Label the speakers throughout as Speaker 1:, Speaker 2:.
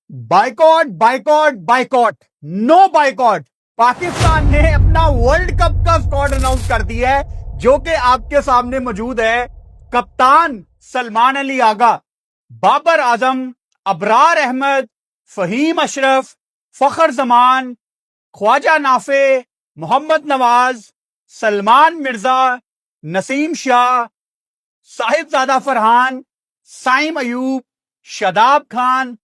Speaker 1: Boycott boycott boycott, no boycott. Pakistan ने अपना world cup का स्क्वाड अनाउंस कर दिया है, जो कि आपके सामने मौजूद है। कप्तान सलमान अली आगा, बाबर आजम, अबरार अहमद, फहीम अशरफ, फखर जमान, ख्वाजा नाफे, मोहम्मद नवाज, सलमान मिर्जा, नसीम शाह, साहिबजादा फरहान, साइम अयूब, शादाब खान,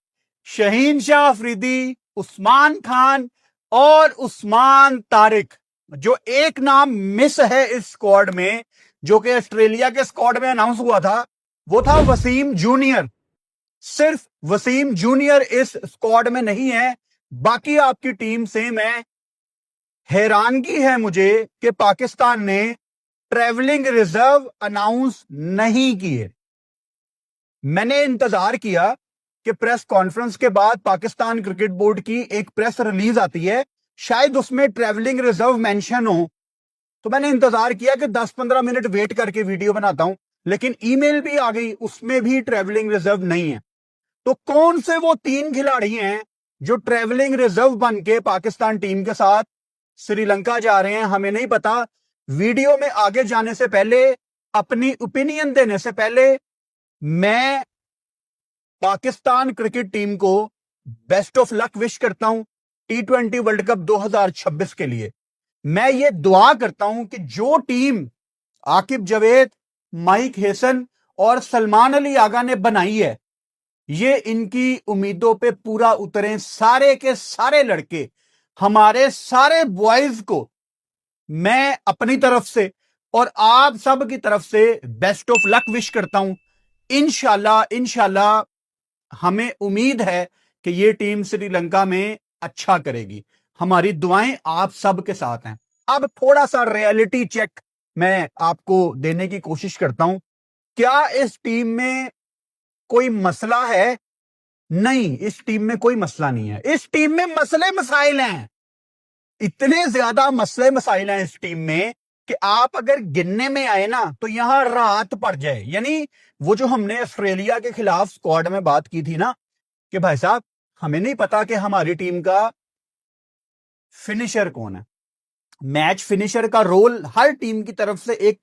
Speaker 1: शहीन शाह अफरीदी, उस्मान खान और उस्मान तारिक। जो एक नाम मिस है इस स्क्वाड में, जो कि ऑस्ट्रेलिया के स्क्वाड में अनाउंस हुआ था, वो था वसीम जूनियर। सिर्फ वसीम जूनियर इस स्क्वाड में नहीं है, बाकी आपकी टीम सेम है। हैरानगी है मुझे कि पाकिस्तान ने ट्रैवलिंग रिजर्व अनाउंस नहीं किए। मैंने इंतजार किया कि प्रेस कॉन्फ्रेंस के बाद पाकिस्तान क्रिकेट बोर्ड की एक प्रेस रिलीज आती है, शायद उसमें ट्रैवलिंग रिजर्व मेंशन हो। तो मैंने इंतजार किया कि 10-15 मिनट वेट करके वीडियो बनाता हूं, लेकिन ईमेल भी आ गई, उसमें भी ट्रैवलिंग रिजर्व नहीं है। तो कौन से वो 3 खिलाड़ी हैं जो ट्रैवलिंग रिजर्व बन के पाकिस्तान टीम के साथ श्रीलंका जा रहे हैं, हमें नहीं पता। वीडियो में आगे जाने से पहले, अपनी ओपिनियन देने से पहले, मैं पाकिस्तान क्रिकेट टीम को बेस्ट ऑफ लक विश करता हूं T20 वर्ल्ड कप 2026 के लिए। मैं ये दुआ करता हूं कि जो team Aqib Javed, Mike Hesson और सलमान अली आगा ने बनाई है, ये इनकी उम्मीदों पे पूरा उतरे। सारे के सारे लड़के, हमारे सारे बॉयज को मैं अपनी तरफ से और आप सब की तरफ से बेस्ट ऑफ लक विश करता हूं। इंशाल्लाह इंशाल्लाह हमें उम्मीद है कि यह टीम श्रीलंका में अच्छा करेगी। हमारी दुआएं आप सब के साथ हैं। अब थोड़ा सा रियलिटी चेक मैं आपको देने की कोशिश करता हूं। क्या इस टीम में कोई मसला है? नहीं, इस टीम में कोई मसला नहीं है। इस टीम में मसले मसाइल हैं, इतने ज्यादा मसले मसाइल हैं इस टीम में कि आप अगर गिनने में आए ना तो यहां रात पड़ जाए। यानी वो जो हमने ऑस्ट्रेलिया के खिलाफ स्क्वाड में बात की थी ना कि भाई साहब, हमें नहीं पता कि हमारी टीम का फिनिशर कौन है। मैच फिनिशर का रोल हर टीम की तरफ से एक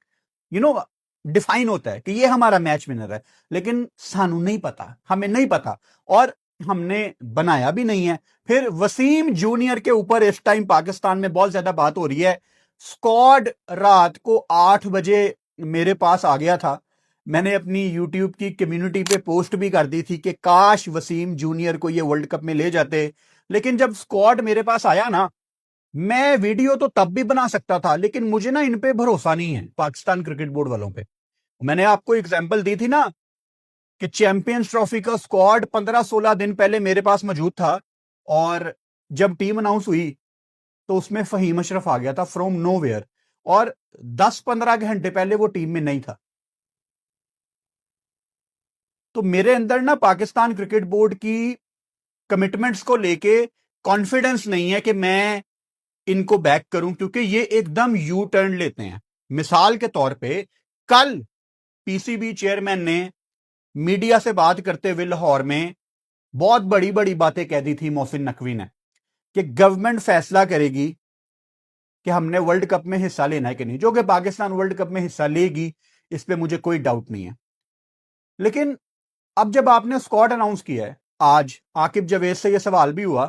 Speaker 1: डिफाइन होता है कि ये हमारा मैच विनर है, लेकिन सानू नहीं पता, हमें नहीं पता और हमने बनाया भी नहीं है। फिर वसीम जूनियर के ऊपर इस टाइम पाकिस्तान में बहुत ज्यादा बात हो रही है। स्क्वाड रात को 8 बजे मेरे पास आ गया था। मैंने अपनी यूट्यूब की कम्युनिटी पे पोस्ट भी कर दी थी कि काश वसीम जूनियर को ये वर्ल्ड कप में ले जाते। लेकिन जब स्क्वाड मेरे पास आया ना, मैं वीडियो तो तब भी बना सकता था, लेकिन मुझे ना इन पे भरोसा नहीं है, पाकिस्तान क्रिकेट बोर्ड वालों पे। मैंने आपको एग्जांपल दी थी ना कि चैंपियंस ट्रॉफी का स्क्वाड 15-16 दिन पहले मेरे पास मौजूद था, और जब टीम अनाउंस हुई तो उसमें फहीम अशरफ आ गया था फ्रॉम नोवेयर, और 10-15 घंटे पहले वो टीम में नहीं था। तो मेरे अंदर ना पाकिस्तान क्रिकेट बोर्ड की कमिटमेंट्स को लेके कॉन्फिडेंस नहीं है कि मैं इनको बैक करूं, क्योंकि ये एकदम यू टर्न लेते हैं। मिसाल के तौर पे कल पीसीबी चेयरमैन ने मीडिया से बात करते हुए लाहौर में बहुत बड़ी बड़ी बातें कह दी थी मोहसिन नकवी ने कि गवर्नमेंट फैसला करेगी कि हमने वर्ल्ड कप में हिस्सा लेना है कि नहीं, जो कि पाकिस्तान वर्ल्ड कप में हिस्सा लेगी, इस पे मुझे कोई डाउट नहीं है। लेकिन अब जब आपने स्क्वाड अनाउंस किया है, आज आकिब जावेद से यह सवाल भी हुआ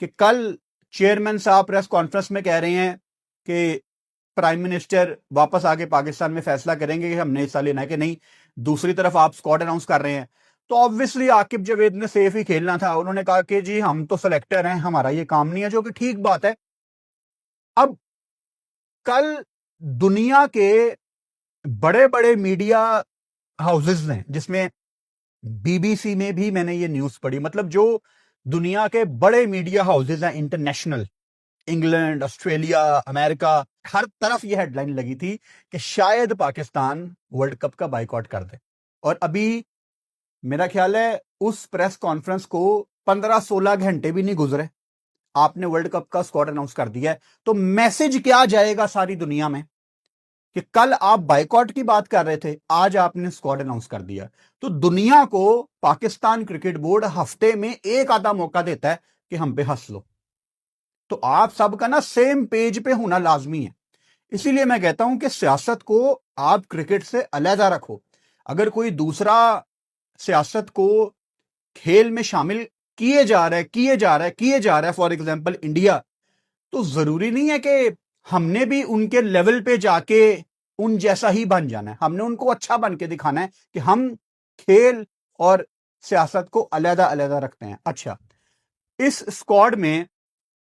Speaker 1: कि कल चेयरमैन साहब प्रेस कॉन्फ्रेंस में कह रहे हैं कि प्राइम मिनिस्टर वापस आके पाकिस्तान में फैसला करेंगे कि हमने हिस्सा लेना है कि नहीं। दूसरी तरफ आप स्क्वाड अनाउंस कर रहे हैं, तो ऑब्वियसली आकिब जावेद ने सेफ ही खेलना था। उन्होंने कहा कि जी हम तो सेलेक्टर हैं, हमारा ये काम नहीं है, जो कि ठीक बात है। अब कल दुनिया के बड़े बड़े मीडिया हाउसेस ने, जिसमें बीबीसी में भी मैंने ये न्यूज पढ़ी, मतलब जो दुनिया के बड़े मीडिया हाउसेस हैं इंटरनेशनल, इंग्लैंड, ऑस्ट्रेलिया, अमेरिका, हर तरफ यह हेडलाइन लगी थी कि शायद पाकिस्तान वर्ल्ड कप का बाइकआउट कर दे। और अभी मेरा ख्याल है उस प्रेस कॉन्फ्रेंस को 15-16 घंटे भी नहीं गुजरे, आपने वर्ल्ड कप का स्क्वाड अनाउंस कर दिया है। तो मैसेज क्या जाएगा सारी दुनिया में कि कल आप बाइकॉट की बात कर रहे थे, आज आपने स्क्वाड अनाउंस कर दिया। तो दुनिया को पाकिस्तान क्रिकेट बोर्ड हफ्ते में एक आधा मौका देता है कि हम पे हंस लो। तो आप सबका ना सेम पेज पे होना लाजमी है। इसीलिए मैं कहता हूं कि सियासत को आप क्रिकेट से अलहदा रखो। अगर कोई दूसरा सियासत को खेल में शामिल किए जा रहा है फॉर एग्जाम्पल इंडिया, तो जरूरी नहीं है कि हमने भी उनके लेवल पे जाके उन जैसा ही बन जाना है। हमने उनको अच्छा बन के दिखाना है कि हम खेल और सियासत को अलहदा अलहदा रखते हैं। अच्छा, इस स्क्वाड में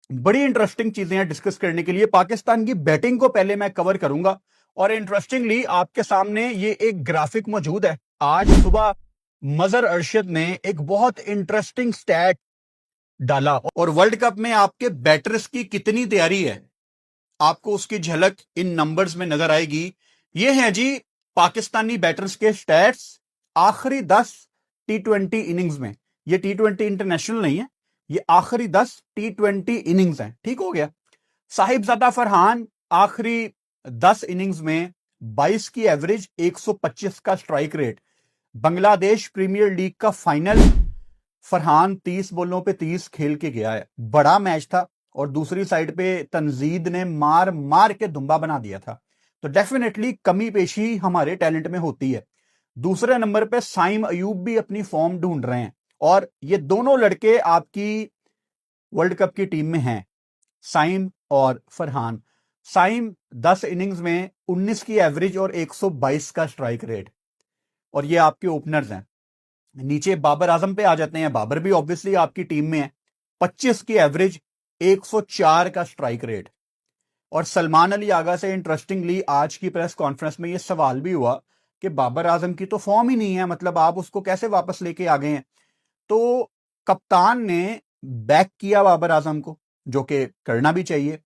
Speaker 1: बड़ी इंटरेस्टिंग चीजें हैं डिस्कस करने के लिए। पाकिस्तान की बैटिंग को पहले मैं कवर करूंगा, और इंटरेस्टिंगली आपके सामने ये एक ग्राफिक मौजूद है। आज सुबह मजर अरशद ने एक बहुत इंटरेस्टिंग स्टैट डाला, और वर्ल्ड कप में आपके बैटर्स की कितनी तैयारी है आपको उसकी झलक इन नंबर्स में नजर आएगी। ये है जी पाकिस्तानी बैटर्स के स्टैट्स आखिरी 10 T20 इनिंग्स में। ये T20 इंटरनेशनल नहीं है, ये आखिरी 10 T20 इनिंग्स हैं। ठीक हो गया। साहिबजादा फरहान आखिरी 10 इनिंग्स में 22 की एवरेज, 125 का strike rate. Bangladesh Premier League का फाइनल फरहान 30 बॉलों पे 30 खेल के गया है, बड़ा मैच था। और दूसरी साइड पे तंजीद ने मार मार के दुम्बा बना दिया था। तो डेफिनेटली कमी पेशी हमारे टैलेंट में होती है। दूसरे नंबर पे साइम अयूब भी अपनी फॉर्म ढूंढ रहे हैं, और ये दोनों लड़के आपकी वर्ल्ड कप की टीम में हैं, साइम और फरहान। साइम 10 इनिंग्स में 19 की एवरेज और 122 का स्ट्राइक रेट, और ये आपके ओपनर्स हैं। नीचे बाबर आजम पे आ जाते हैं। बाबर भी ऑब्वियसली आपकी टीम में है, 25 की एवरेज, 104 का स्ट्राइक रेट। और सलमान अली आगा से इंटरेस्टिंगली आज की प्रेस कॉन्फ्रेंस में यह सवाल भी हुआ कि बाबर आजम की तो फॉर्म ही नहीं है, मतलब आप उसको कैसे वापस लेके आ गए हैं। तो कप्तान ने बैक किया बाबर आजम को, जो कि करना भी चाहिए।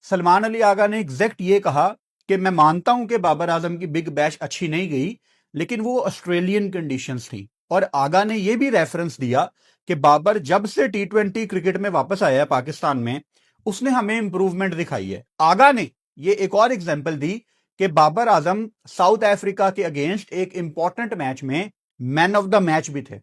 Speaker 1: सलमान अली आगा ने एग्जैक्ट ये कहा कि मैं मानता हूं कि बाबर आजम की बिग बैश अच्छी नहीं गई, लेकिन वो ऑस्ट्रेलियन कंडीशंस थी। और आगा ने यह भी रेफरेंस दिया कि बाबर जब से T20 क्रिकेट में वापस आया है पाकिस्तान में, उसने हमें इंप्रूवमेंट दिखाई है। आगा ने यह एक और एग्जांपल दी कि बाबर आजम साउथ अफ्रीका के अगेंस्ट एक इंपॉर्टेंट मैच में मैन ऑफ द मैच भी थे।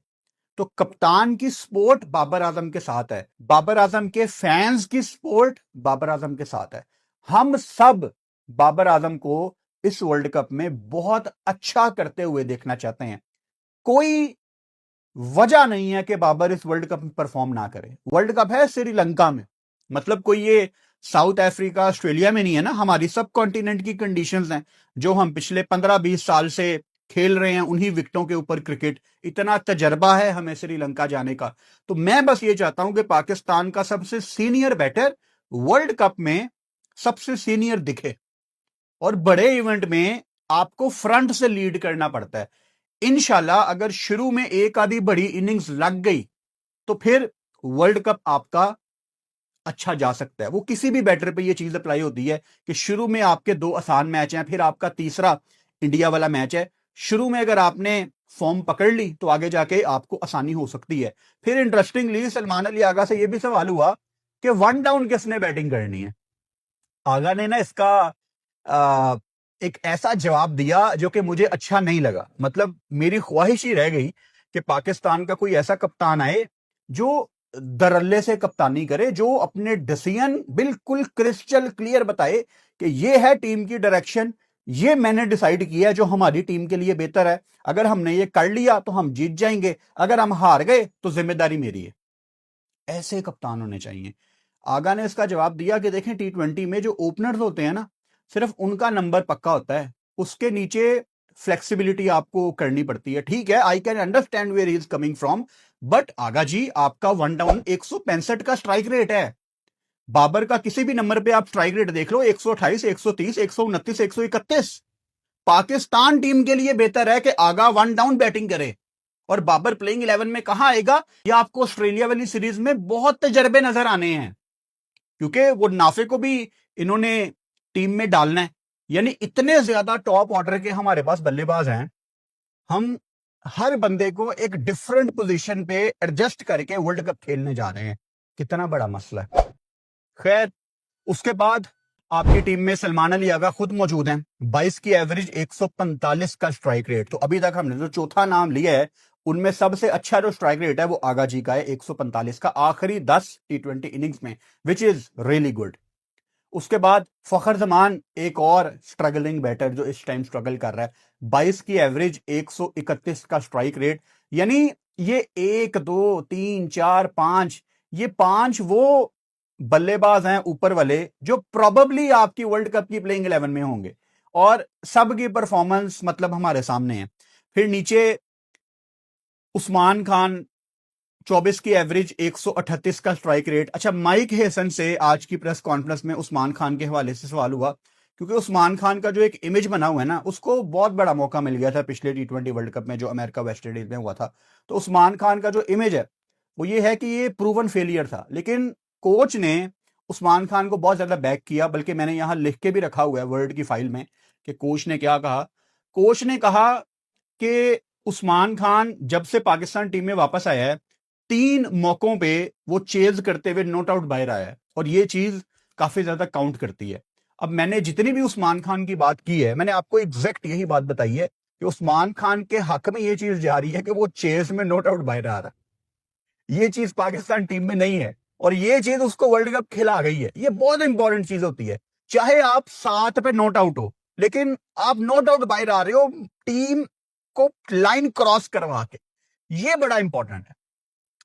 Speaker 1: तो कप्तान की सपोर्ट बाबर आजम के साथ है, बाबर आजम के फैंस की सपोर्ट बाबर आजम के साथ है। हम सब बाबर आजम को इस वर्ल्ड कप में बहुत अच्छा करते हुए देखना चाहते हैं। कोई वजह नहीं है कि बाबर इस वर्ल्ड कप में परफॉर्म ना करे। वर्ल्ड कप है श्रीलंका में, मतलब कोई ये साउथ अफ्रीका ऑस्ट्रेलिया में नहीं है ना। हमारी सब कॉन्टिनेंट की कंडीशंस हैं, जो हम पिछले 15-20 साल से खेल रहे हैं उन्हीं विकेटों के ऊपर क्रिकेट। इतना तजर्बा है हमें श्रीलंका जाने का। तो मैं बस ये चाहता हूं कि पाकिस्तान का सबसे सीनियर बैटर वर्ल्ड कप में सबसे सीनियर दिखे, और बड़े इवेंट में आपको फ्रंट से लीड करना पड़ता है। इंशाल्लाह अगर शुरू में एक आधी बड़ी इनिंग्स लग गई तो फिर वर्ल्ड कप आपका अच्छा जा सकता है। वो किसी भी बैटर पे ये चीज अप्लाई होती है कि शुरू में आपके 2 आसान मैच हैं, फिर आपका तीसरा इंडिया वाला मैच है। शुरू में अगर आपने फॉर्म पकड़ ली तो आगे जाके आपको आसानी हो सकती है। फिर इंटरेस्टिंगली सलमान अली आगा से यह भी सवाल हुआ कि 1 डाउन किसने बैटिंग करनी है। आगा ने ना इसका एक ऐसा जवाब दिया जो कि मुझे अच्छा नहीं लगा। मतलब मेरी ख्वाहिश ही रह गई कि पाकिस्तान का कोई ऐसा कप्तान आए जो दरल्ले से कप्तानी करे, जो अपने डिसीजन बिल्कुल क्रिस्टल क्लियर बताए कि ये है टीम की डायरेक्शन, ये मैंने डिसाइड किया जो हमारी टीम के लिए बेहतर है। अगर हमने ये कर लिया तो हम जीत जाएंगे, अगर हम हार गए तो जिम्मेदारी मेरी है। ऐसे कप्तान होने चाहिए। आगा ने इसका जवाब दिया कि देखें, T20 में जो ओपनर्स होते हैं ना, सिर्फ उनका नंबर पक्का होता है, उसके नीचे फ्लेक्सिबिलिटी आपको करनी पड़ती है। ठीक है, I can understand where he is coming from, but Agha ji आपका 1 डाउन 165 का स्ट्राइक रेट है। बाबर का किसी भी नंबर पे आप स्ट्राइक रेट देख लो, 128, 130, 129, 131। पाकिस्तान टीम के लिए बेहतर है कि आगा 1 डाउन बैटिंग करे, और बाबर प्लेइंग 11 में कहां आएगा। यह आपको ऑस्ट्रेलिया वाली सीरीज में बहुत तजर्बे नजर आने हैं, क्योंकि वो नाफे को भी इन्होंने टीम में डालना है। यानी इतने ज्यादा टॉप ऑर्डर के हमारे पास बल्लेबाज हैं, हम हर बंदे को एक डिफरेंट पोजीशन पे एडजस्ट करके वर्ल्ड कप खेलने जा रहे हैं। कितना बड़ा मसला है। खैर, उसके बाद आपकी टीम में सलमान अली आगा खुद मौजूद हैं, 22 की एवरेज, 145 का स्ट्राइक रेट। तो अभी तक हमने जो चौथा नाम लिया है उनमें सबसे अच्छा जो स्ट्राइक रेट है वो आगा जी का है, 145 का, आखिरी 10 टी20 इनिंग्स में, विच इज रियली गुड। उसके बाद फखर जमान, एक और स्ट्रगलिंग बैटर जो इस टाइम स्ट्रगल कर रहा है, 22 की एवरेज, 131 का स्ट्राइक रेट। यानी ये 1 2 3 4 5, ये 5 वो बल्लेबाज हैं ऊपर वाले जो प्रोबेबली आपकी वर्ल्ड कप की प्लेइंग 11 में होंगे, और सबकी परफॉर्मेंस मतलब हमारे सामने है। फिर नीचे उस्मान खान, 24 की एवरेज, 138 का स्ट्राइक रेट। अच्छा, माइक हेसन से आज की प्रेस कॉन्फ्रेंस में उस्मान खान के हवाले से सवाल हुआ, क्योंकि उस्मान खान का जो एक इमेज बना हुआ है ना, उसको बहुत बड़ा मौका मिल गया था पिछले टी20 वर्ल्ड कप में जो अमेरिका वेस्ट इंडीज में हुआ था। तो उस्मान खान का जो इमेज है वो ये है कि ये प्रूवन फेलियर था, लेकिन कोच ने उस्मान खान को बहुत ज्यादा बैक किया। बल्कि मैंने यहां लिख के भी रखा हुआ है वर्ड की फाइल में कि कोच ने क्या कहा। कोच ने कहा कि उस्मान खान जब से पाकिस्तान टीम में वापस आया है, 3 मौकों पे वो चेज करते हुए नॉट आउट बाहर आया है, और ये चीज काफी ज्यादा काउंट करती है। अब मैंने जितनी भी उस्मान खान की बात की है, मैंने आपको एग्जैक्ट यही बात बताई है कि उस्मान खान के हक में ये चीज जा रही है कि वो चेज में नॉट आउट बाहर आ रहा है। ये चीज पाकिस्तान टीम में नहीं है, और ये चीज उसको वर्ल्ड कप खिला गई है। ये बहुत इंपॉर्टेंट चीज होती है। चाहे आप 7 पे नॉट आउट हो, लेकिन आप नॉट आउट बाहर आ रहे हो टीम को लाइन क्रॉस करवा के, ये बड़ा इंपॉर्टेंट है।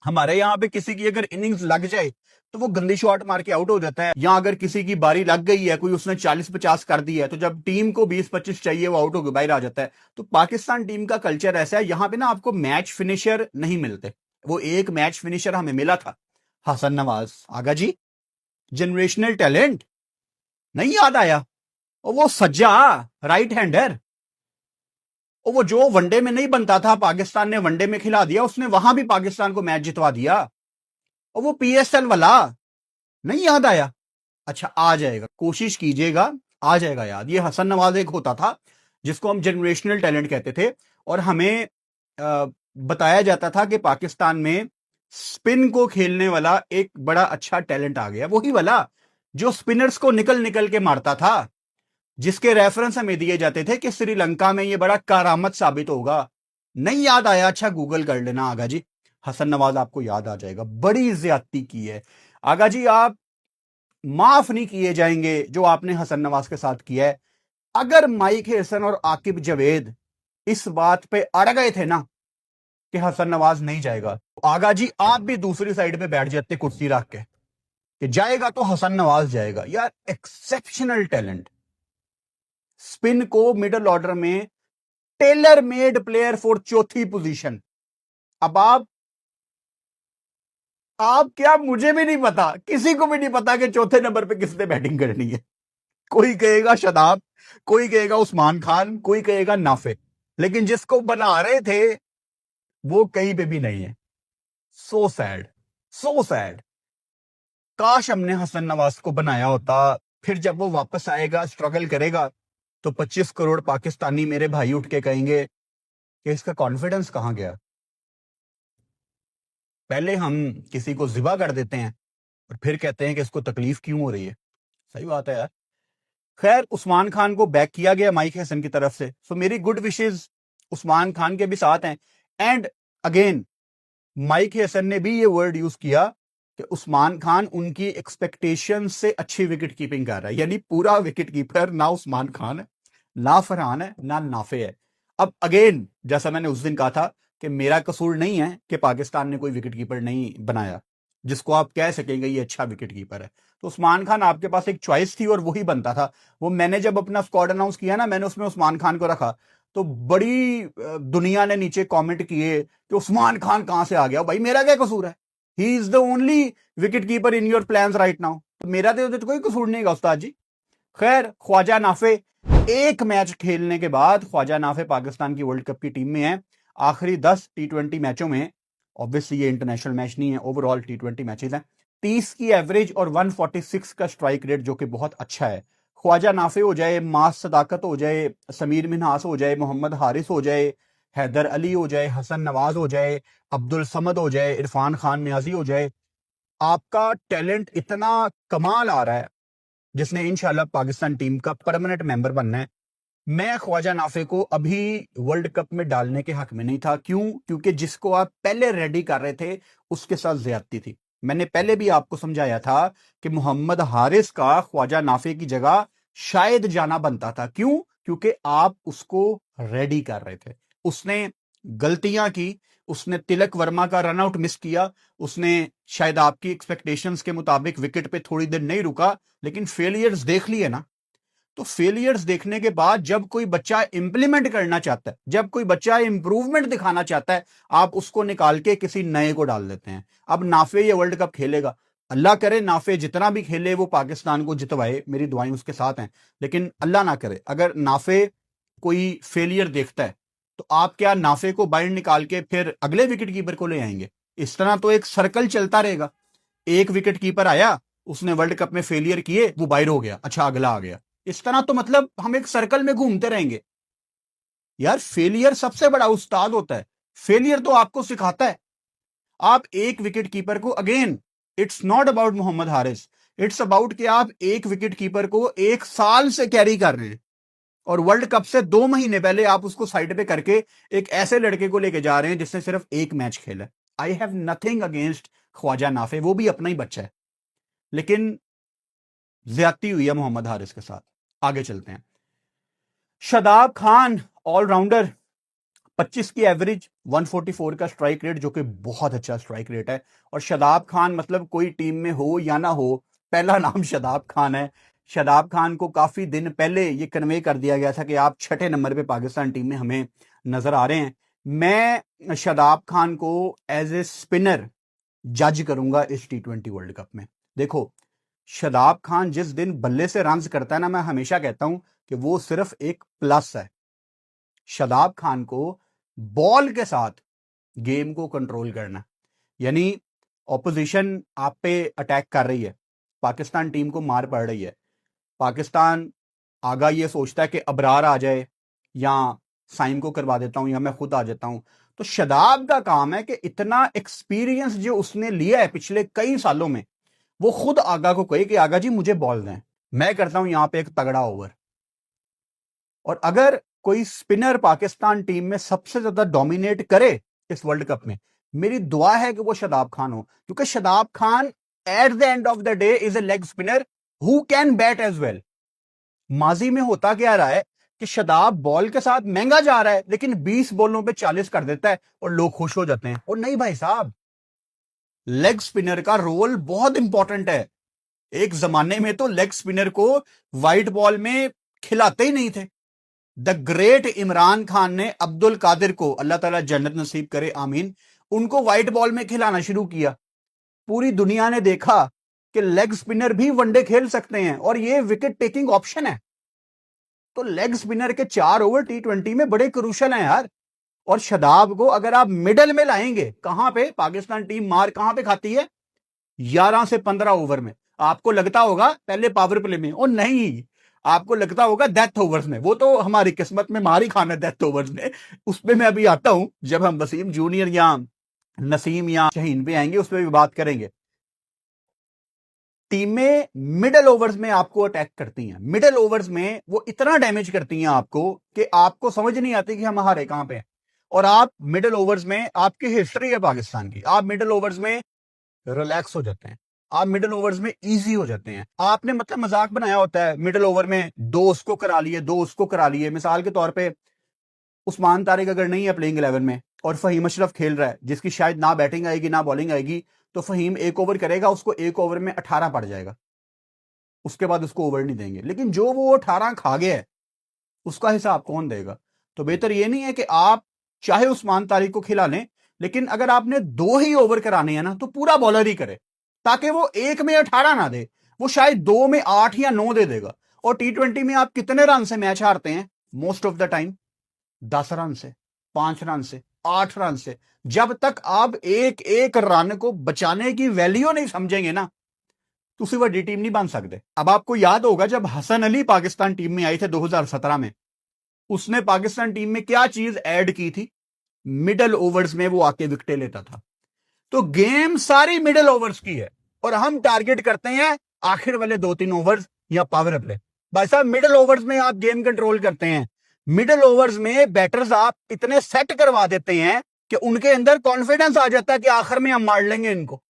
Speaker 1: हमारे यहाँ पे किसी की अगर इनिंग्स लग जाए तो वो गंदी शॉट मार के आउट हो जाता है, या अगर किसी की बारी लग गई है, कोई उसने 40-50 कर दी है, तो जब टीम को 20-25 चाहिए वो आउट होकर बाहर आ जाता है। तो पाकिस्तान टीम का कल्चर ऐसा है, यहां पे ना आपको मैच फिनिशर नहीं मिलते। वो एक मैच फिनिशर हमें मिला था, हसन नवाज आगा जी, जनरेशनल टैलेंट, नहीं याद आया? और वो सज्जा राइट हैंडर, और वो जो वनडे में नहीं बनता था पाकिस्तान ने वनडे में खिला दिया, उसने वहां भी पाकिस्तान को मैच जितवा दिया। और वो पीएसएल वाला, नहीं याद आया? अच्छा, आ जाएगा, कोशिश कीजिएगा, आ जाएगा याद। ये हसन नवाज एक होता था जिसको हम जनरेशनल टैलेंट कहते थे, और हमें बताया जाता था कि पाकिस्तान में स्पिन को खेलने वाला एक बड़ा अच्छा टैलेंट आ गया, वही वाला जो स्पिनर्स को निकल निकल के मारता था, जिसके रेफरेंस हमें दिए जाते थे कि श्रीलंका में यह बड़ा करामत साबित होगा। नहीं याद आया? अच्छा, गूगल कर लेना आगा जी, हसन नवाज आपको याद आ जाएगा। बड़ी ज्यादती की है आगा जी, आप माफ नहीं किए जाएंगे जो आपने हसन नवाज के साथ किया है। अगर माइक हेसन और आकिब जावेद इस बात पे अड़ गए थे ना कि हसन नवाज नहीं जाएगा, तो आगा जी आप भी दूसरी साइड पे बैठ जाते कुर्सी रख के कि जाएगा तो हसन नवाज जाएगा। यार, एक्सेप्शनल टैलेंट, स्पिन को मिडिल ऑर्डर में टेलर मेड प्लेयर फॉर चौथी पोजीशन। अब आप क्या, मुझे भी नहीं पता, किसी को भी नहीं पता कि चौथे नंबर पे किसने बैटिंग करनी है। कोई कहेगा शदाब, कोई कहेगा उस्मान खान, कोई कहेगा नाफे, लेकिन जिसको बना रहे थे वो कहीं पे भी नहीं है। So sad, so sad. काश हमने हसन नवाज को बनाया होता, फिर जब वो वापस आएगा, स्ट्रगल करेगा, तो 25 करोड़ पाकिस्तानी मेरे भाई उठ के कहेंगे कि इसका कॉन्फिडेंस कहां गया। पहले हम किसी को जिबा कर देते हैं और फिर कहते हैं कि इसको तकलीफ क्यों हो रही है। सही बात है यार। खैर, उस्मान खान को बैक किया गया माइक हसन की तरफ से, सो मेरी गुड विशेस उस्मान खान के भी साथ हैं। एंड अगेन, माइक हसन ने भी ये वर्ड यूज किया कि उस्मान खान उनकी एक्सपेक्टेशन से अच्छी विकेट कीपिंग कर रहा है। यानी पूरा विकेट कीपर ना उस्मान खान है, ना फरहान है, ना नाफे है। अब अगेन, जैसा मैंने उस दिन कहा था कि मेरा कसूर नहीं है कि पाकिस्तान ने कोई विकेट कीपर नहीं बनाया जिसको आप कह सकेंगे ये अच्छा विकेट कीपर है। तो उस्मान खान आपके पास एक चॉइस थी और वही बनता था। वो मैंने जब अपना स्क्वाड अनाउंस किया ना, मैंने उसमें उस्मान खान को रखा, तो बड़ी दुनिया ने नीचे कमेंट किए कि उस्मान खान कहां से आ गया। भाई, मेरा क्या कसूर है? He is the only wicket keeper in your plans right now, तो मेरा तो कोई कसूर नहीं है उस्ताद जी। खैर, ख्वाजा नाफे, एक मैच खेलने के बाद ख्वाजा नाफे पाकिस्तान की वर्ल्ड कप की टीम में है। आखिरी 10 टी20 मैचों में, ऑब्वियसली ये इंटरनेशनल मैच नहीं है, ओवरऑल टी20 मैचेस हैं, 30 की एवरेज और 146 का स्ट्राइक रेट, जो कि बहुत अच्छा है। ख्वाजा नाफे हो जाए, मास सदाकत हो जाए, समीर मिन्हास हो जाए, मोहम्मद हारिस हो जाए, हैदर अली हो जाए, हसन नवाज हो जाए, अब्दुल समद हो जाए, इरफान खान नियाजी हो जाए, आपका टैलेंट इतना कमाल आ रहा है जिसने इंशाल्लाह पाकिस्तान टीम का परमानेंट मेंबर बनना है। मैं ख्वाजा नाफे को अभी वर्ल्ड कप में डालने के हक में नहीं था। क्यों? क्योंकि जिसको आप पहले रेडी कर रहे थे उसके साथ ज्यादती थी। मैंने पहले भी आपको समझाया था कि मोहम्मद हारिस का ख्वाजा नाफे की जगह शायद जाना बनता था। क्यों? क्योंकि आप उसको रेडी कर रहे थे। उसने गलतियां की, उसने तिलक वर्मा का रनआउट मिस किया, उसने शायद आपकी एक्सपेक्टेशंस के मुताबिक विकेट पे थोड़ी देर नहीं रुका, लेकिन फेलियर्स देख लिए ना। तो फेलियर्स देखने के बाद जब कोई बच्चा इंप्लीमेंट करना चाहता है, जब कोई बच्चा इंप्रूवमेंट दिखाना चाहता है, आप उसको निकाल के किसी नए को डाल देते हैं। अब नाफे ये वर्ल्ड कप खेलेगा, अल्लाह करे नाफे जितना भी खेले वो पाकिस्तान को जितवाए, मेरी दुआएं उसके साथ हैं। लेकिन अल्लाह ना करे अगर नाफे कोई फेलियर देखता है तो आप क्या नाफे को बाहर निकाल के फिर अगले विकेट कीपर को ले आएंगे? इस तरह तो एक सर्कल चलता रहेगा। एक विकेट कीपर आया, उसने वर्ल्ड कप में फेलियर किए, वो बाहर हो गया, अच्छा अगला आ गया। इस तरह तो मतलब हम एक सर्कल में घूमते रहेंगे। यार फेलियर सबसे बड़ा उस्ताद होता है। फेलियर तो आपको सिखाता है। आप एक विकेट कीपर को, again it's not about Mohammad Haris, it's about कि आप एक विकेट कीपर को एक साल से कैरी कर रहे हैं और वर्ल्ड कप से 2 महीने पहले आप उसको साइड पे करके एक ऐसे लड़के को लेके जा रहे हैं जिसने सिर्फ एक मैच खेला। I have nothing against Khawaja Nafay, वो भी अपना ही बच्चा है, लेकिन ज्यादती हुई है मोहम्मद हारिस के साथ। आगे चलते हैं। शादाब खान ऑलराउंडर, 25 की एवरेज, 144 का स्ट्राइक रेट, जो कि बहुत अच्छा स्ट्राइक रेट है। और शादाब खान मतलब कोई टीम में हो या ना हो, पहला नाम शादाब खान है। शादाब खान को काफी दिन पहले ये कन्वे कर दिया गया था कि आप 6ठे नंबर पे पाकिस्तान टीम में हमें नजर आ रहे हैं। मैं शादाब खान को एज ए स्पिनर जज करूंगा इस T20 वर्ल्ड कप में। देखो, शादाब खान जिस दिन बल्ले से रन्स करता है ना, मैं हमेशा कहता हूं कि वो सिर्फ एक प्लस है। शादाब खान को बॉल के साथ गेम को कंट्रोल करना, यानी ऑपोजिशन आप पे अटैक कर रही है, पाकिस्तान टीम को मार पड़ रही है, पाकिस्तान आगा ये सोचता है कि अबरार आ जाए या साइम को करवा देता हूं या मैं खुद आ जाता हूं। तो शादाब का काम है कि इतना एक्सपीरियंस जो उसने लिया है पिछले कई सालों में, वो खुद आगा को कहे कि आगा जी मुझे बॉल दें, मैं करता हूं यहां पे एक तगड़ा ओवर। और अगर कोई स्पिनर पाकिस्तान टीम में सबसे ज्यादा डोमिनेट करे इस वर्ल्ड कप में, मेरी दुआ है कि वो शादाब खान हो, क्योंकि Shadab Khan at the end of the day is a leg spinner who can bat as well. माजी में होता क्या रहा है कि शादाब बॉल के साथ महंगा जा रहा है, लेकिन 20 बॉलों पे 40 कर देता है और लोग खुश हो जाते हैं। और नहीं भाई साहब, लेग स्पिनर का रोल बहुत इंपॉर्टेंट है। एक जमाने में तो लेग स्पिनर को व्हाइट बॉल में खिलाते ही नहीं थे। द ग्रेट इमरान खान ने अब्दुल कादिर को, अल्लाह ताला जन्नत नसीब करे, आमीन, उनको व्हाइट बॉल में खिलाना शुरू किया। पूरी दुनिया ने देखा कि लेग स्पिनर भी वनडे खेल सकते हैं और ये विकेट टेकिंग ऑप्शन है। तो लेग स्पिनर के 4 ओवर T20 में बड़े क्रूशल हैं यार। और शादाब को अगर आप मिडल में लाएंगे, कहां पे पाकिस्तान टीम मार कहां पे खाती है? 11 से 15 ओवर में। आपको लगता होगा पहले पावर प्ले में, और नहीं, आपको लगता होगा डेथ ओवर्स में। वो तो हमारी किस्मत में मार ही खाना डेथ ओवर्स में, उस पर मैं अभी आता हूं। जब हम वसीम जूनियर या नसीम या शहीन पे आएंगे उस पर भी बात करेंगे। टीमें मिडल ओवर्स में आपको अटैक करती हैं, मिडल ओवर्स में वो इतना डैमेज करती हैं आपको कि आपको समझ नहीं आती कि हम हारे कहां पे हैं। और आप मिडल ओवर्स में, आपकी हिस्ट्री है पाकिस्तान की, आप मिडल ओवर्स में रिलैक्स हो जाते हैं, आप मिडल ओवर्स में इजी हो जाते हैं। आपने मतलब मजाक बनाया होता है मिडल ओवर में, 2 उसको करा लिए, 2 उसको करा लिए। मिसाल के तौर पे उस्मान तारिक अगर नहीं है प्लेइंग 11 में और फहीम अशरफ खेल रहा है, जिसकी शायद ना बैटिंग आएगी ना बॉलिंग आएगी, तो फहीम 1 ओवर करेगा, उसको 1 ओवर में 18 पड़ जाएगा, उसके बाद उसको ओवर नहीं देंगे। लेकिन जो वो 18 खा गया है उसका हिसाब कौन देगा? तो बेहतर ये नहीं है कि आप चाहे उस्मान तारिक को खिला लें, लेकिन अगर आपने 2 ही ओवर कराने हैं ना, तो पूरा बॉलर ही करे, ताकि वो 1 में 18 ना दे, वो शायद 2 में 8 या 9 दे देगा। और T20 में आप कितने रन से मैच हारते हैं? Most of the time 10 run से, 5 रन से, 8 रन से। जब तक आप एक एक रन को बचाने की वैल्यू नहीं समझेंगे ना, ਤੁਸੀਂ ਵੱਡੀ टीम नहीं बन सकते। अब आपको याद होगा जब हसन अली पाकिस्तान टीम में आए थे 2017 में, उसने पाकिस्तान टीम में क्या चीज ऐड की थी? मिडल ओवर्स में वो आके विकेटें लेता था। तो गेम सारी मिडल ओवर्स की है और हम टारगेट करते हैं आखिर वाले 2-3 ओवर्स या पावर प्ले। भाई साहब मिडिल ओवर्स में आप गेम कंट्रोल करते हैं, मिडिल ओवर्स में बैटर्स आप इतने सेट करवा देते हैं कि उनके अंदर कॉन्फिडेंस आ जाता है कि आखिर में हम मार लेंगे इनको।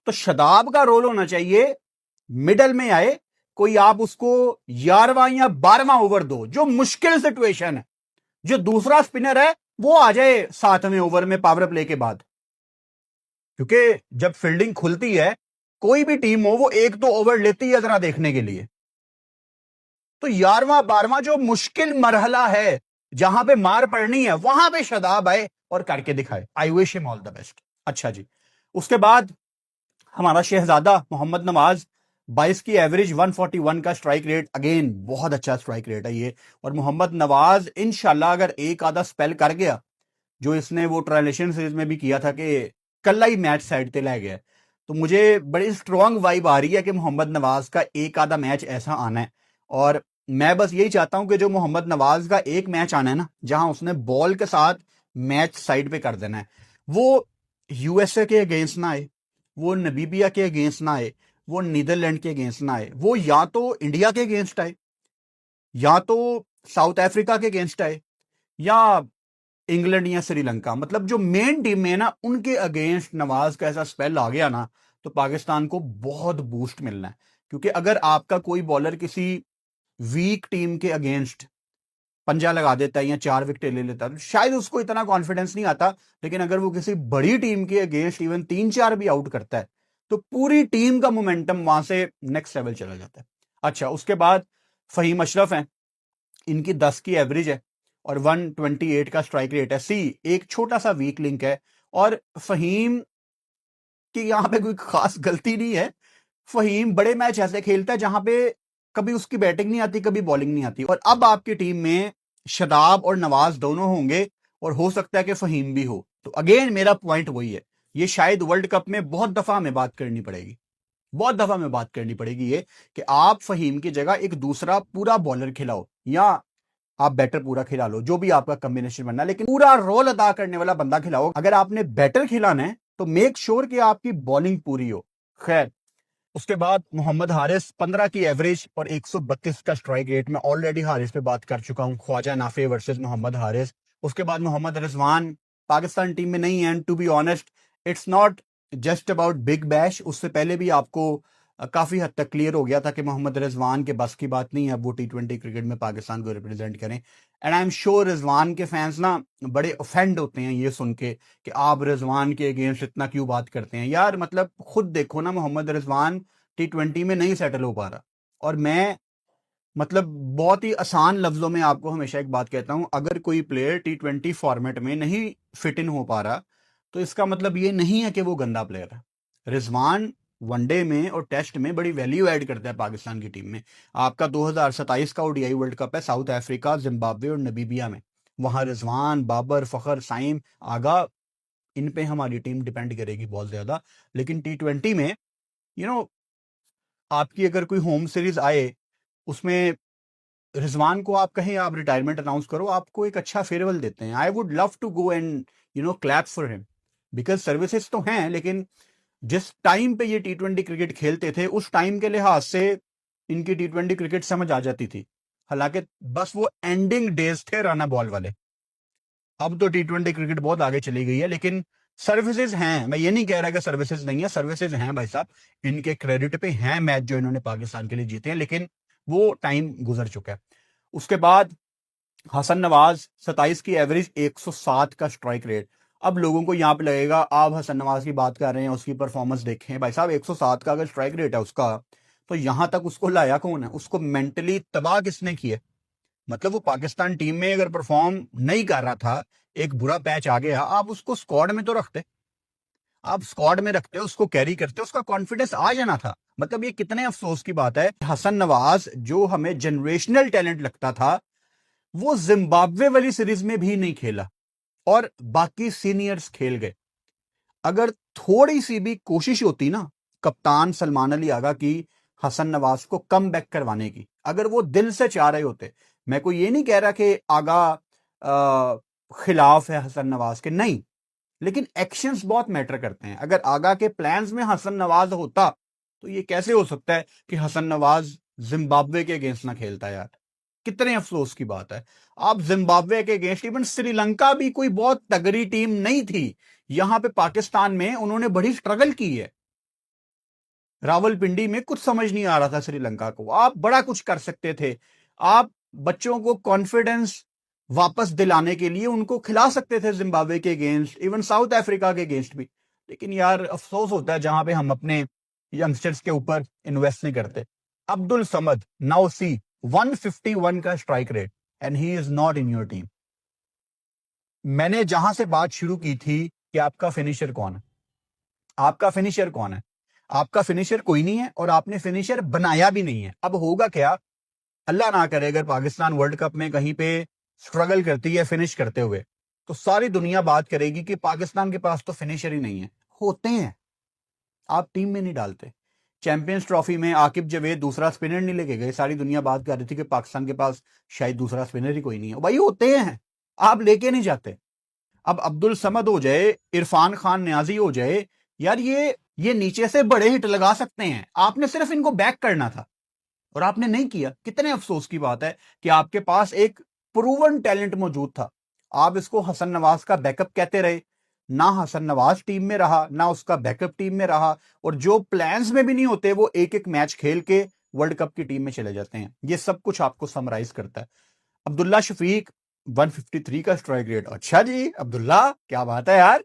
Speaker 1: तो शदाब का रोल होना चाहिए मिडल में आए, कोई आप उसको 11वां या 12वां ओवर दो, जो मुश्किल सिचुएशन है, जो दूसरा स्पिनर है वो आ जाए 7वें ओवर में पावर प्ले के बाद। क्योंकि जब फील्डिंग खुलती है, कोई भी टीम हो, वो एक तो ओवर लेती है जरा देखने के लिए। तो 11वां 12वां जो मुश्किल मरहला है, जहां पे मार पड़नी है, वहां पे शदाब आए और करके दिखाए। I wish him all the best. अच्छा जी, उसके बाद हमारा शहजादा मोहम्मद नवाज, 22 की एवरेज, 141 का स्ट्राइक रेट, अगेन बहुत अच्छा स्ट्राइक रेट है ये। और मोहम्मद नवाज इंशाल्लाह अगर एक आधा स्पेल कर गया, जो इसने वो ट्रांजिशन सीरीज में भी किया था कि कल ही मैच साइड पे ले गया, तो मुझे बड़ी स्ट्रांग वाइब आ रही है कि मोहम्मद नवाज का एक आधा मैच ऐसा आना है। और मैं बस यही चाहता हूं कि जो मोहम्मद नवाज का एक मैच आना है ना, जहां उसने बॉल के साथ मैच साइड पे कर देना है, वो यूएसए के अगेंस्ट ना आए, वो नबीबिया के अगेंस्ट ना आए, वो नीदरलैंड के अगेंस्ट ना आए, वो या तो इंडिया के अगेंस्ट आए, या तो साउथ अफ्रीका के अगेंस्ट आए, या इंग्लैंड या श्रीलंका। मतलब जो मेन टीम है ना, उनके अगेंस्ट नवाज का ऐसा स्पेल आ गया ना, तो पाकिस्तान को बहुत बूस्ट मिलना है। क्योंकि अगर आपका कोई बॉलर किसी वीक टीम के अगेंस्ट पंजा लगा देता है या 4 विकेट ले लेता है, तो शायद उसको इतना कॉन्फिडेंस नहीं आता। लेकिन अगर वो किसी बड़ी टीम के अगेंस्ट इवन 3-4 भी आउट करता है, तो पूरी टीम का मोमेंटम वहां से नेक्स्ट लेवल चला जाता है। अच्छा, उसके बाद फहीम अशरफ हैं, इनकी 10 की एवरेज है और 128 का स्ट्राइक रेट है। सी एक छोटा सा वीक लिंक है, और फहीम की यहां पे कोई खास गलती नहीं है। फहीम बड़े मैच ऐसे खेलता है जहां पे कभी उसकी बैटिंग नहीं आती, कभी बॉलिंग नहीं आती। और अब आपकी टीम में शदाब और नवाज दोनों होंगे, और हो सकता है कि फहीम भी हो। तो अगेन मेरा पॉइंट वही है, ये शायद वर्ल्ड कप में बहुत दफा हमें बात करनी पड़ेगी, बहुत दफा में बात करनी पड़ेगी ये, कि आप फहीम की जगह एक दूसरा पूरा बॉलर खिलाओ, या आप बैटर पूरा खिला लो, जो भी आपका कॉम्बिनेशन बनना, लेकिन पूरा रोल अदा करने वाला बंदा खिलाओ। अगर आपने बैटर खिलाना है तो मेक श्योर कि आपकी बॉलिंग पूरी हो। खैर, उसके बाद मोहम्मद हारिस, 15 की एवरेज और 132 का स्ट्राइक रेट। मैं ऑलरेडी हारिस पे बात कर चुका हूं, ख्वाजा नाफे वर्सेस मोहम्मद हारिस। उसके बाद मोहम्मद रिजवान पाकिस्तान टीम में नहीं है, and to be honest it's not just about Big Bash. उससे पहले भी आपको काफी हद तक क्लियर हो गया था कि मोहम्मद रिजवान के बस की बात नहीं है अब वो टी20 क्रिकेट में पाकिस्तान को रिप्रेजेंट करें। And I am sure Rizwan के फैंस ना बड़े ऑफेंड होते हैं ये सुन के कि आप रिजवान के अगेंस्ट इतना क्यों बात करते हैं। यार मतलब खुद देखो ना, मोहम्मद रिजवान टी20 में नहीं सेटल हो पा रहा। और मैं मतलब बहुत ही आसान लफ्जों में आपको हमेशा एक बात कहता हूं, अगर कोई प्लेयर टी20 फॉर्मेट में नहीं फिट इन हो पा रहा, तो इसका मतलब ये नहीं है कि वो गंदा प्लेयर है। रिजवान वनडे में और टेस्ट में बड़ी वैल्यू ऐड करता है पाकिस्तान की टीम में। आपका 2027 का ओडीआई वर्ल्ड कप है साउथ अफ्रीका, जिम्बाब्वे और नबीबिया में। वहां रिजवान, बाबर, फखर, साइम, आगा, इन पे हमारी टीम डिपेंड करेगी बहुत ज्यादा। लेकिन टी20 में यू नो आपकी अगर कोई होम सीरीज आए, उसमें रिजवान को आप कहें आप रिटायरमेंट अनाउंस करो, आपको एक अच्छा फेयरवेल देते हैं। I would love to go and clap for him, because services तो हैं, लेकिन जिस टाइम पे ये टी20 क्रिकेट खेलते थे, उस टाइम के लिहाज से इनकी टी20 क्रिकेट समझ आ जाती थी। हालांकि बस वो एंडिंग डेज थे राना बॉल वाले। अब तो टी20 क्रिकेट बहुत आगे चली गई है, लेकिन सर्विसेज हैं। मैं ये नहीं कह रहा कि सर्विसेज नहीं है, सर्विसेज हैं भाई साहब, इनके क्रेडिट पे हैं मैच जो इन्होंने पाकिस्तान के लिए जीते हैं, लेकिन वो टाइम गुजर चुका है। उसके बाद हसन नवाज, 27 की एवरेज, 107 का स्ट्राइक रेट। अब लोगों को यहां पे लगेगा आप हसन नवाज की बात कर रहे हैं, उसकी परफॉर्मेंस देखें। भाई साहब 107 का अगर स्ट्राइक रेट है उसका, तो यहां तक उसको लाया कौन है? उसको मेंटली तबाह किसने किया? मतलब वो पाकिस्तान टीम में अगर परफॉर्म नहीं कर रहा था, एक बुरा पैच आ गया, आप उसको स्क्वाड में तो रखते, आप स्क्वाड में रखते, उसको कैरी करते, उसका कॉन्फिडेंस आ जाना था। मतलब ये कितने अफसोस की बात है, हसन नवाज जो हमें जनरेशनल टैलेंट लगता था, वो जिम्बाब्वे वाली सीरीज में भी नहीं खेला और बाकी सीनियर्स खेल गए। अगर थोड़ी सी भी कोशिश होती ना कप्तान सलमान अली आगा की हसन नवाज को कम बैक करवाने की, अगर वो दिल से चाह रहे होते, मैं कोई ये नहीं कह रहा कि आगा खिलाफ है हसन नवाज के, नहीं, लेकिन एक्शंस बहुत मैटर करते हैं। अगर आगा के प्लान्स में हसन नवाज होता तो ये कैसे हो सकता है कि हसन नवाज जिम्बाब्वे के अगेंस्ट ना खेलता है यार? कितने अफसोस की बात है। आप जिम्बाब्वे के अगेंस्ट, इवन श्रीलंका भी कोई बहुत तगड़ी टीम नहीं थी, यहां पे पाकिस्तान में उन्होंने बड़ी स्ट्रगल की है। रावलपिंडी में कुछ समझ नहीं आ रहा था श्रीलंका को, आप बड़ा कुछ कर सकते थे। आप बच्चों को कॉन्फिडेंस वापस दिलाने के लिए उनको खिला सकते थे जिम्बाब्वे के अगेंस्ट, इवन साउथ अफ्रीका के अगेंस्ट भी। लेकिन यार अफसोस होता है जहां पे हम अपने यंगस्टर्स के ऊपर इन्वेस्ट नहीं करते। अब्दुल समद नाउ सी 151 का strike rate and he is not in your team. मैंने जहां से बात शुरू की थी कि आपका फिनिशर कौन है, आपका फिनिशर कौन है, आपका फिनिशर कोई नहीं है और आपने फिनिशर बनाया भी नहीं है। अब होगा क्या, अल्लाह ना करे अगर पाकिस्तान वर्ल्ड कप में कहीं पे स्ट्रगल करती है फिनिश करते हुए, तो सारी दुनिया बात करेगी कि पाकिस्तान के पास तो फिनिशर ही नहीं है। होते हैं, आप टीम में नहीं डालते। चैंपियंस ट्रॉफी में आकिब जवेद दूसरा स्पिनर नहीं लेके गए, सारी दुनिया बात कर रही थी कि पाकिस्तान के पास शायद दूसरा स्पिनर ही कोई नहीं है। भाई होते हैं, आप लेके नहीं जाते। अब अब्दुल समद हो जाए, इरफान खान न्याजी हो जाए, यार ये नीचे से बड़े हिट लगा सकते हैं, आपने सिर्फ इनको बैक करना था और आपने नहीं किया। कितने अफसोस की बात है कि आपके पास एक प्रूवन टैलेंट मौजूद था, आप इसको हसन नवाज का बैकअप कहते रहे। ना हसन नवाज टीम में रहा, ना उसका बैकअप टीम में रहा, और जो प्लान्स में भी नहीं होते वो एक एक मैच खेल के वर्ल्ड कप की टीम में चले जाते हैं। ये सब कुछ आपको समराइज करता है। अब्दुल्ला शफीक 153 का स्ट्राइक रेट। अच्छा जी अब्दुल्ला, क्या बात है यार,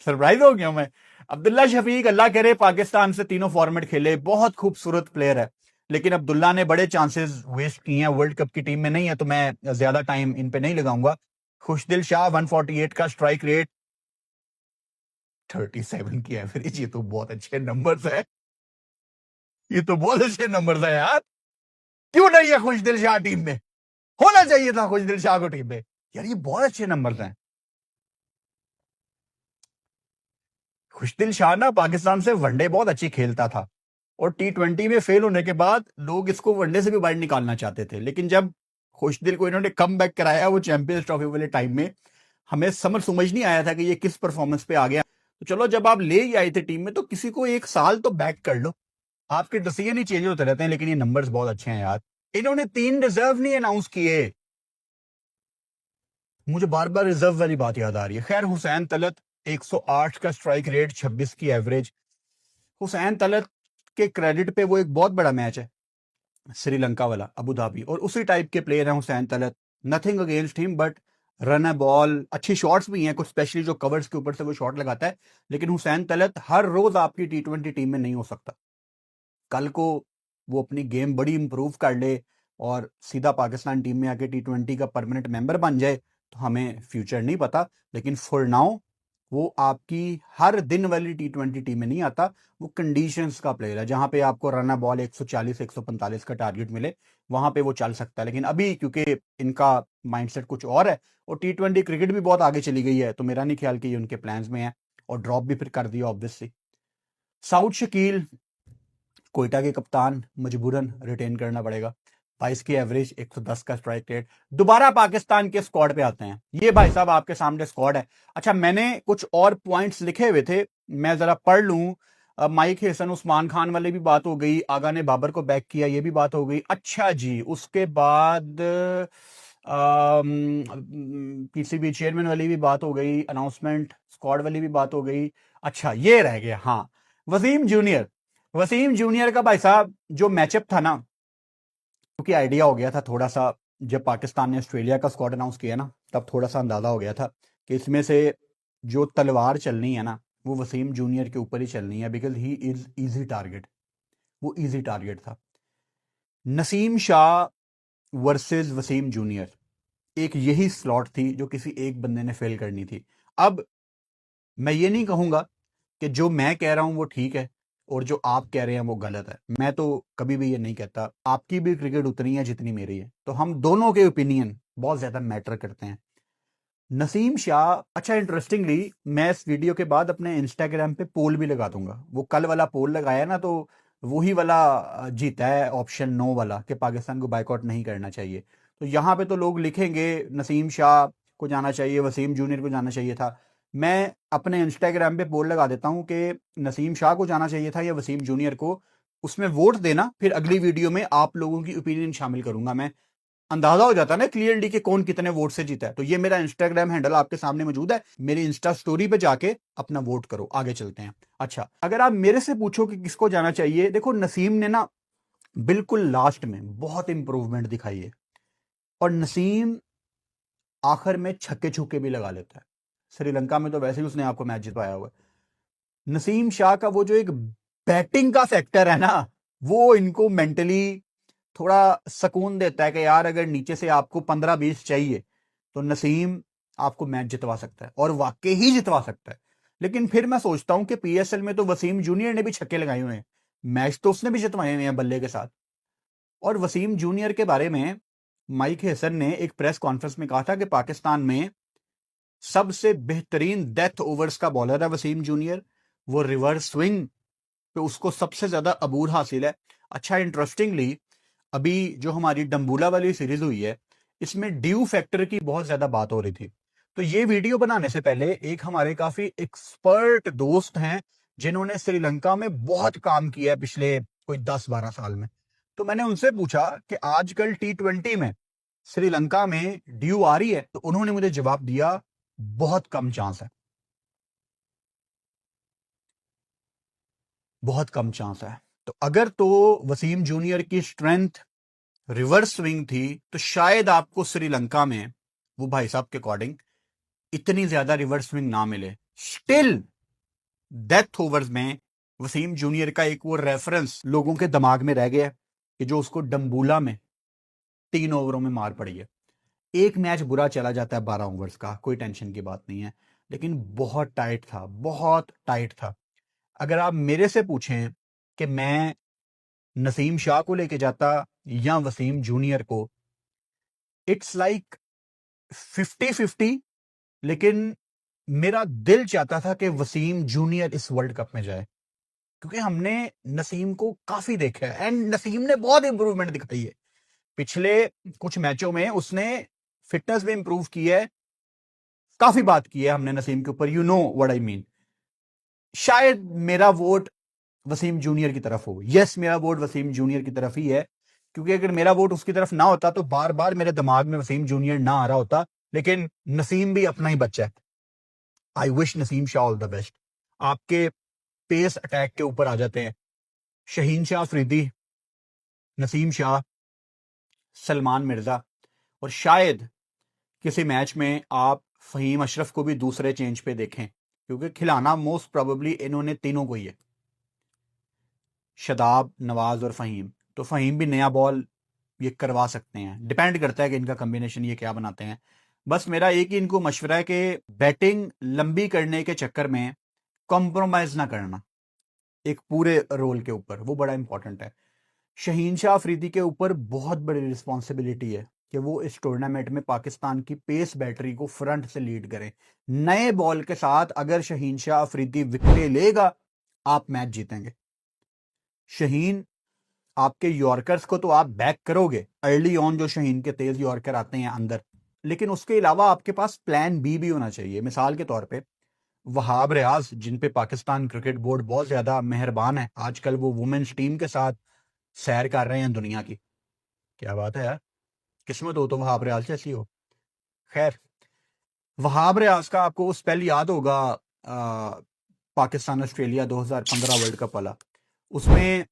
Speaker 1: सरप्राइज हो गया मैं। अब्दुल्ला शफीक अल्लाह करे पाकिस्तान से तीनों फॉर्मेट खेले, बहुत खूबसूरत प्लेयर है, लेकिन अब्दुल्ला ने बड़े चांसेस वेस्ट किए हैं। वर्ल्ड कप की टीम में नहीं है तो मैं ज्यादा टाइम इन पे नहीं लगाऊंगा। खुशदिल शाह 148 का स्ट्राइक रेट, 37 की एवरेज। ये तो बहुत अच्छे नंबर्स है, ये तो बहुत अच्छे नंबर्स है यार। क्यों नहीं है खुशदिल शाह टीम में? होना चाहिए था खुशदिल शाह को टीम में यार, ये बहुत अच्छे नंबर्स हैं। खुशदिल शाह ना पाकिस्तान से वनडे बहुत अच्छी खेलता था, और T20 में फेल होने के बाद लोग इसको वनडे से भी बाहर निकालना चाहते थे। लेकिन जब खुशदिल को इन्होंने कम बैक कराया वो चैंपियंस ट्रॉफी वाले टाइम में, हमें समझ नहीं आया था कि ये किस परफॉर्मेंस पे आ गया। तो चलो जब आप ले ही आए थे टीम में तो किसी को एक साल तो बैक कर लो। आपके डिसीजन ही चेंज होते रहते हैं, लेकिन ये नंबर्स बहुत अच्छे हैं यार। इन्होंने 3 रिजर्व नहीं अनाउंस किए, मुझे बार बार रिजर्व वाली बात याद आ रही है। खैर, हुसैन तलत 108 का स्ट्राइक रेट, 26 की एवरेज। हुसैन तलत के क्रेडिट पे वो एक बहुत बड़ा मैच है श्रीलंका वाला, अबू धाबी, और उसी टाइप के प्लेयर हैं Hussain Talat. Nothing against him, but run है बॉल, अच्छी शॉट्स भी हैं कुछ, स्पेशली जो कवर्स के ऊपर से वो शॉट लगाता है। लेकिन हुसैन तलत हर रोज आपकी T20 टीम में नहीं हो सकता। कल को वो अपनी गेम बड़ी इंप्रूव कर ले और सीधा पाकिस्तान टीम में आके T20 का परमानेंट मेंबर बन जाए तो हमें फ्यूचर नहीं पता। लेकिन फॉर नाउ वो आपकी हर दिन वाली T20 टीम में नहीं आता। वो कंडीशंस का प्लेयर है, जहां पे आपको रन बॉल 140 145 का टारगेट मिले वहां पे वो चल सकता है। लेकिन अभी क्योंकि इनका माइंडसेट कुछ और है और T20 क्रिकेट भी बहुत आगे चली गई है, तो मेरा नहीं ख्याल कि ये उनके प्लान्स में है, और ड्रॉप भी फिर कर दिया ऑब्वियसली। साउथ शकील कोयटा के कप्तान, मजबूरन रिटेन करना पड़ेगा। 22 की एवरेज, 110 का स्ट्राइक रेट। दोबारा पाकिस्तान के स्क्वाड पे आते हैं। ये भाई साहब आपके सामने स्क्वाड है। अच्छा, मैंने कुछ और पॉइंट्स लिखे हुए थे, मैं जरा पढ़ लूं। माइक हेसन उस्मान खान वाले भी बात हो गई, आगा ने बाबर को बैक किया, ये भी बात हो गई। अच्छा जी, उसके बाद पीसीबी चेयरमैन वाली भी बात हो गई, अनाउंसमेंट स्क्वाड वाली भी बात हो गई। अच्छा, ये रह गया, हाँ, वसीम जूनियर का भाई साहब जो मैचअप था ना, क्योंकि आइडिया हो गया था थोड़ा सा, जब पाकिस्तान ने ऑस्ट्रेलिया का स्क्वाड अनाउंस किया ना, तब थोड़ा सा अंदाजा हो गया था कि इसमें से जो तलवार चलनी है ना वो वसीम जूनियर के ऊपर ही चलनी है, because he is easy target. वो इजी टारगेट था। नसीम शाह वर्सेस वसीम जूनियर, एक यही स्लॉट थी जो किसी एक बंदे ने फेल करनी थी। अब मैं ये नहीं कहूंगा कि जो मैं कह रहा हूं वो ठीक है और जो आप कह रहे हैं वो गलत है, मैं तो कभी भी ये नहीं कहता। आपकी भी क्रिकेट उतनी है जितनी मेरी है, तो हम दोनों के ओपिनियन बहुत ज्यादा मैटर करते हैं। नसीम शाह, अच्छा इंटरेस्टिंगली मैं इस वीडियो के बाद अपने इंस्टाग्राम पे पोल भी लगा दूंगा। वो कल वाला पोल लगाया ना, तो वही वाला जीता है, ऑप्शन नो वाला, कि पाकिस्तान को बाइकआउट नहीं करना चाहिए। तो यहाँ पे तो लोग लिखेंगे नसीम शाह को जाना चाहिए, वसीम जूनियर को जाना चाहिए था। मैं अपने इंस्टाग्राम पे पोल लगा देता हूं कि नसीम शाह को जाना चाहिए था या वसीम जूनियर को, उसमें वोट देना, फिर अगली वीडियो में आप लोगों की ओपिनियन शामिल करूंगा मैं। अंदाजा हो जाता है ना क्लियरली कि कौन कितने वोट से जीता है। तो ये मेरा इंस्टाग्राम हैंडल आपके सामने मौजूद है, मेरी इंस्टा स्टोरी पे जाके अपना वोट करो। आगे चलते हैं। अच्छा, अगर आप मेरे से पूछो कि किसको जाना चाहिए, देखो नसीम ने ना बिल्कुल लास्ट में बहुत इंप्रूवमेंट दिखाई है, और नसीम आखिर में छक्के छुक्के भी लगा लेता है। श्रीलंका में तो वैसे ही उसने आपको मैच जितवाया हुआ है। नसीम शाह का वो जो एक बैटिंग का फैक्टर है ना, वो इनको मेंटली थोड़ा सुकून देता है कि यार अगर नीचे से आपको 15-20 चाहिए तो नसीम आपको मैच जितवा सकता है, और वाकई ही जितवा सकता है। लेकिन फिर मैं सोचता हूं कि पीएसएल में तो वसीम जूनियर ने भी छक्के लगाए हुए हैं, मैच तो उसने भी जितवाए हुए हैं बल्ले के साथ। और वसीम जूनियर के बारे में माइक हेसन ने एक प्रेस कॉन्फ्रेंस में कहा था कि पाकिस्तान में सबसे बेहतरीन डेथ ओवर्स का बॉलर है वसीम जूनियर। वो रिवर्स स्विंग पे उसको सबसे ज्यादा अबूर हासिल है। अच्छा, इंटरेस्टिंगली अभी जो हमारी डम्बूला वाली सीरीज हुई है, इसमें ड्यू फैक्टर की बहुत ज्यादा बात हो रही थी। तो ये वीडियो बनाने से पहले एक हमारे काफी एक्सपर्ट दोस्त हैं जिन्होंने श्रीलंका में बहुत काम किया है पिछले कोई 10-12 साल में। तो मैंने उनसे पूछा कि आजकल T20 में श्रीलंका में ड्यू आ रही है, तो उन्होंने मुझे जवाब दिया बहुत कम चांस है, बहुत कम चांस है। तो अगर तो वसीम जूनियर की स्ट्रेंथ रिवर्स स्विंग थी, तो शायद आपको श्रीलंका में वो भाई साहब के अकॉर्डिंग इतनी ज्यादा रिवर्स स्विंग ना मिले। स्टिल डेथ ओवर्स में वसीम जूनियर का एक वो रेफरेंस लोगों के दिमाग में रह गया कि जो उसको डम्बूला में 3 ओवरों में मार पड़ी है। एक मैच बुरा चला जाता है 12 ओवर्स का, कोई टेंशन की बात नहीं है, लेकिन बहुत टाइट था, बहुत टाइट था। अगर आप मेरे से पूछें कि मैं नसीम शाह को लेके जाता या वसीम जूनियर को, इट्स लाइक 50-50। लेकिन मेरा दिल चाहता था कि वसीम जूनियर इस वर्ल्ड कप में जाए, क्योंकि हमने नसीम को काफी देखा है एंड नसीम ने बहुत इंप्रूवमेंट दिखाई है। पिछले कुछ मैचों में उसने फिटनेस भी इंप्रूव की है, काफी बात की है हमने नसीम के ऊपर, you know what I mean. शायद मेरा वोट वसीम जूनियर की तरफ हो। यस, मेरा वोट वसीम जूनियर की तरफ ही है, क्योंकि अगर मेरा वोट उसकी तरफ ना होता तो बार बार मेरे दिमाग में वसीम जूनियर ना आ रहा होता। लेकिन नसीम भी अपना ही बच्चा है। I wish Naseem Shah all the best. आपके पेस अटैक के ऊपर आ जाते हैं। शहीन शाह अफरीदी, नसीम शाह, सलमान मिर्जा, और शायद किसी मैच में आप फहीम अशरफ को भी दूसरे चेंज पे देखें, क्योंकि खिलाना मोस्ट प्रोबेबली इन्होंने तीनों को ही है, शदाब, नवाज और फहीम। तो फहीम भी नया बॉल ये करवा सकते हैं, डिपेंड करता है कि इनका कॉम्बिनेशन ये क्या बनाते हैं। बस मेरा एक ही इनको मशवरा है कि बैटिंग लंबी करने के चक्कर में कॉम्प्रोमाइज ना करना एक पूरे रोल के ऊपर, वो बड़ा इंपॉर्टेंट है। शहीन शाह अफरीदी के ऊपर बहुत बड़ी रिस्पॉन्सिबिलिटी है कि वो इस टूर्नामेंट में पाकिस्तान की पेस बैटरी को फ्रंट से लीड करें। नए बॉल के साथ अगर शहीन शाह अफरीदी विकेट लेगा, आप मैच जीतेंगे। शहीन, आपके यॉर्कर्स को तो आप बैक करोगे अर्ली ऑन, जो शहीन के तेज यॉर्कर आते हैं अंदर, लेकिन उसके अलावा आपके पास प्लान बी भी होना चाहिए। मिसाल के तौर पे वहाब रियाज, जिन पे पाकिस्तान क्रिकेट बोर्ड बहुत ज्यादा मेहरबान है, आजकल वो वुमेन्स टीम के साथ सैर कर रहे हैं दुनिया की। क्या बात है यार, किस्मत हो तो वहाब रियाज जैसी हो। खैर, वहाब रियाज का आपको स्पेल याद होगा, पाकिस्तान ऑस्ट्रेलिया 2015 वर्ल्ड कप वाला, उसमें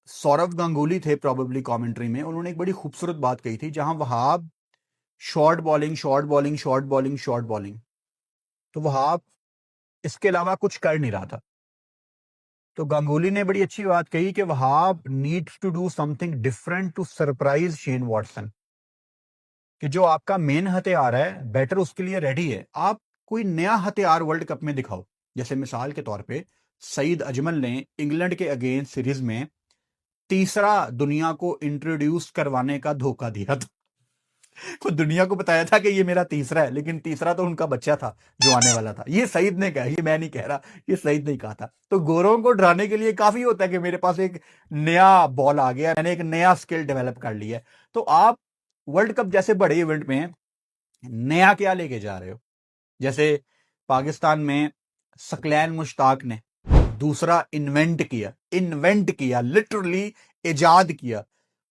Speaker 1: सौरव गांगुली थे प्रोबेबली कमेंट्री में। उन्होंने एक बड़ी खूबसूरत बात कही थी, जहां Wahab short bowling, short bowling, short bowling, short bowling, तो वहाब इसके अलावा कुछ कर नहीं रहा था। तो गांगुली ने बड़ी अच्छी बात कही कि Wahab needs to do something different to surprise Shane Watson, कि जो आपका मेन हथियार है बैटर उसके लिए रेडी है, आप कोई नया हथियार वर्ल्ड कप में दिखाओ। जैसे मिसाल के तौर पे सईद अजमल ने इंग्लैंड के अगेंस्ट सीरीज में तीसरा दुनिया को इंट्रोड्यूस करवाने का धोखा दिया था। को दुनिया को बताया था कि ये मेरा तीसरा है, लेकिन तीसरा तो उनका बच्चा था जो आने वाला था। ये सईद ने कहा, ये मैं नहीं कह रहा, ये सईद ने कहा था। तो गोरों को डराने के लिए काफी होता है कि मेरे पास एक नया बॉल आ गया, मैंने एक नया स्किल डेवलप कर लिया है। तो आप वर्ल्ड कप जैसे बड़े इवेंट में नया क्या लेके जा रहे हो? जैसे पाकिस्तान में सकलैन मुश्ताक ने दूसरा इन्वेंट किया, लिटरली इजाद किया,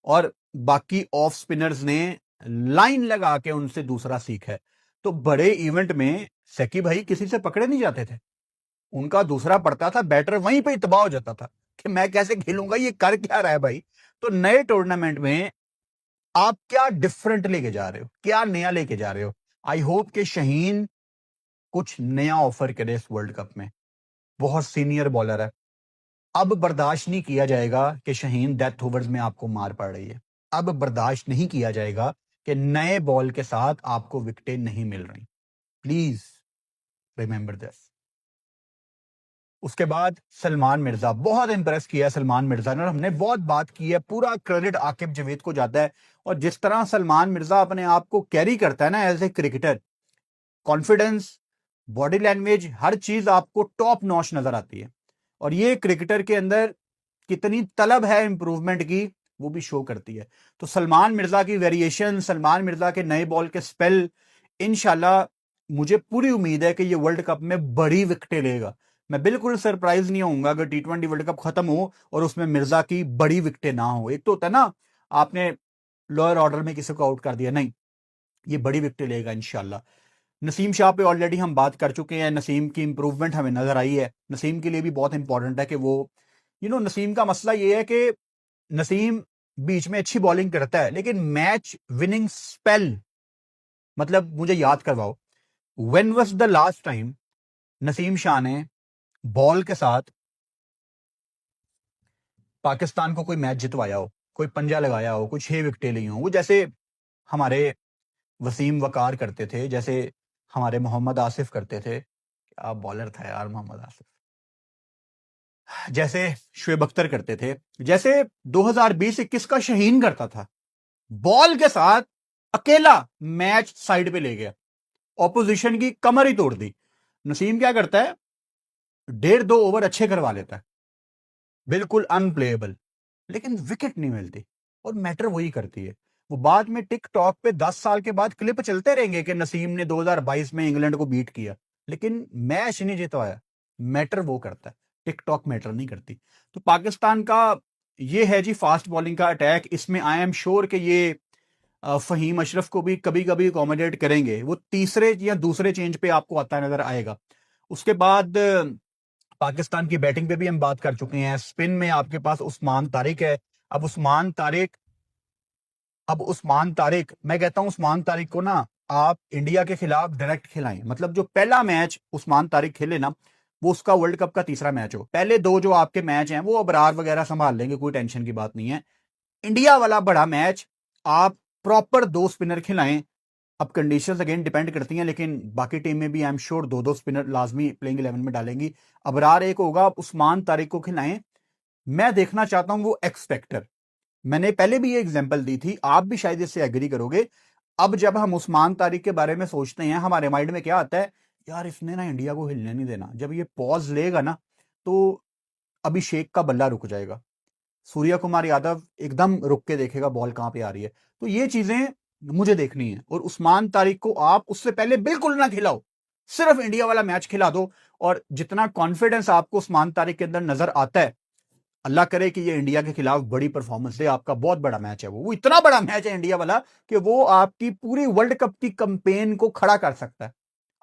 Speaker 1: और बाकी ऑफ स्पिनर्स ने लाइन लगा के उनसे दूसरा सीखा है। तो बड़े इवेंट में सेकी भाई किसी से पकड़े नहीं जाते थे, उनका दूसरा पड़ता था, बैटर वहीं पे तबाह हो जाता था कि मैं कैसे खेलूंगा, ये कर क्या रहा है भाई। तो नए टूर्नामेंट में आप क्या डिफरेंट लेके जा रहे हो, क्या नया लेके जा रहे हो? आई होप कि शाहीन कुछ नया ऑफर करे इस वर्ल्ड कप में। बहुत सीनियर बॉलर है, अब बर्दाश्त नहीं किया जाएगा कि शाहीन डेथ ओवर्स में आपको मार पड़ रही है। अब बर्दाश्त नहीं किया जाएगा कि नए बॉल के साथ आपको विकेटें नहीं मिल रही। Please remember this. उसके बाद सलमान मिर्जा, बहुत इंप्रेस किया सलमान मिर्जा ने, और हमने बहुत बात की है, पूरा क्रेडिट आकिब जावेद को जाता है। और जिस तरह सलमान मिर्जा अपने आप को कैरी करता है ना as a cricketer, confidence, body language, हर चीज आपको टॉप नॉच नजर आती है। और ये क्रिकेटर के अंदर कितनी तलब है इंप्रूवमेंट की, वो भी शो करती है। तो सलमान मिर्जा की वेरिएशन, सलमान मिर्जा के नए बॉल के स्पेल, इंशाल्लाह मुझे पूरी उम्मीद है कि ये वर्ल्ड कप में बड़ी विकेटें लेगा। मैं बिल्कुल सरप्राइज नहीं होऊंगा अगर T20 वर्ल्ड कप खत्म हो और उसमें मिर्जा की बड़ी विकेटें ना हो। एक तो होता है ना, आपने लोअर ऑर्डर में किसी को आउट कर दिया, नहीं, ये बड़ी विकेटें लेगा इंशाल्लाह। नसीम शाह पे ऑलरेडी हम बात कर चुके हैं, नसीम की इंप्रूवमेंट हमें नजर आई है। नसीम के लिए भी बहुत इंपॉर्टेंट है कि वो नसीम का मसला ये है कि नसीम बीच में अच्छी बॉलिंग करता है, लेकिन मैच विनिंग स्पेल, मतलब मुझे याद करवाओ, when was the last time Naseem Shah ने बॉल के साथ पाकिस्तान को कोई मैच जितवाया हो, कोई पंजा लगाया हो, कोई 6 विकेटें ली हो? वो जैसे हमारे वसीम वकार करते थे, जैसे हमारे मोहम्मद आसिफ करते थे, क्या बॉलर था यार मोहम्मद आसिफ, जैसे शुएब अख्तर करते थे, जैसे 2020-21 का शाहीन करता था, बॉल के साथ अकेला मैच साइड पे ले गया, ऑपोजिशन की कमर ही तोड़ दी। नसीम क्या करता है, 1.5-2 ओवर अच्छे करवा लेता है, बिल्कुल अनप्लेएबल, लेकिन विकेट नहीं मिलती। और मैटर वही करती है, वो बाद में टिकटॉक पे 10 साल के बाद क्लिप चलते रहेंगे कि नसीम ने 2022 में इंग्लैंड को बीट किया, लेकिन मैच नहीं जितवाया। मैटर वो करता है, टिकटॉक मैटर नहीं करती। तो पाकिस्तान का ये है जी फास्ट बॉलिंग का अटैक, इसमें आई एम श्योर कि ये फहीम अशरफ को भी कभी कभी अकोमोडेट करेंगे, वो तीसरे या दूसरे चेंज पे आपको आता नजर आएगा। उसके बाद पाकिस्तान की बैटिंग पे भी हम बात कर चुके हैं। स्पिन में आपके पास उस्मान तारिक है। अब उस्मान तारिक मैं कहता हूं, उस्मान तारिक को ना आप इंडिया के खिलाफ डायरेक्ट खिलाएं, मतलब जो पहला मैच उस्मान तारिक खेले ना, वो उसका वर्ल्ड कप का तीसरा मैच हो। पहले 2 जो आपके मैच हैं वो अबरार वगैरह संभाल लेंगे, कोई टेंशन की बात नहीं है। इंडिया वाला बड़ा मैच आप प्रॉपर 2 स्पिनर खिलाएं। अब कंडीशंस अगेन डिपेंड करती हैं, लेकिन बाकी टीम में भी आई एम श्योर 2-2 स्पिनर लाजमी प्लेइंग 11 में डालेंगी। अबरार एक होगा, उस्मान तारिक को खिलाएं। मैं देखना चाहता हूं वो एक्स फैक्टर। मैंने पहले भी ये एग्जांपल दी थी, आप भी शायद इससे एग्री करोगे। अब जब हम उस्मान तारिक के बारे में सोचते हैं, हमारे माइंड में क्या आता है, यार इसने ना इंडिया को हिलने नहीं देना, जब ये पॉज लेगा ना तो अभिषेक का बल्ला रुक जाएगा, सूर्या कुमार यादव एकदम रुक के देखेगा बॉल कहां पे आ रही है। तो ये चीजें मुझे देखनी है, और उस्मान तारिक को आप उससे पहले बिल्कुल ना खिलाओ, सिर्फ इंडिया वाला मैच खिला दो। और जितना कॉन्फिडेंस आपको उस्मान तारिक के अंदर नजर आता है, अल्लाह करे कि ये इंडिया के खिलाफ बड़ी परफॉर्मेंस दे। आपका बहुत बड़ा मैच है वो इतना बड़ा मैच है इंडिया वाला कि वो आपकी पूरी वर्ल्ड कप की कंपेन को खड़ा कर सकता है।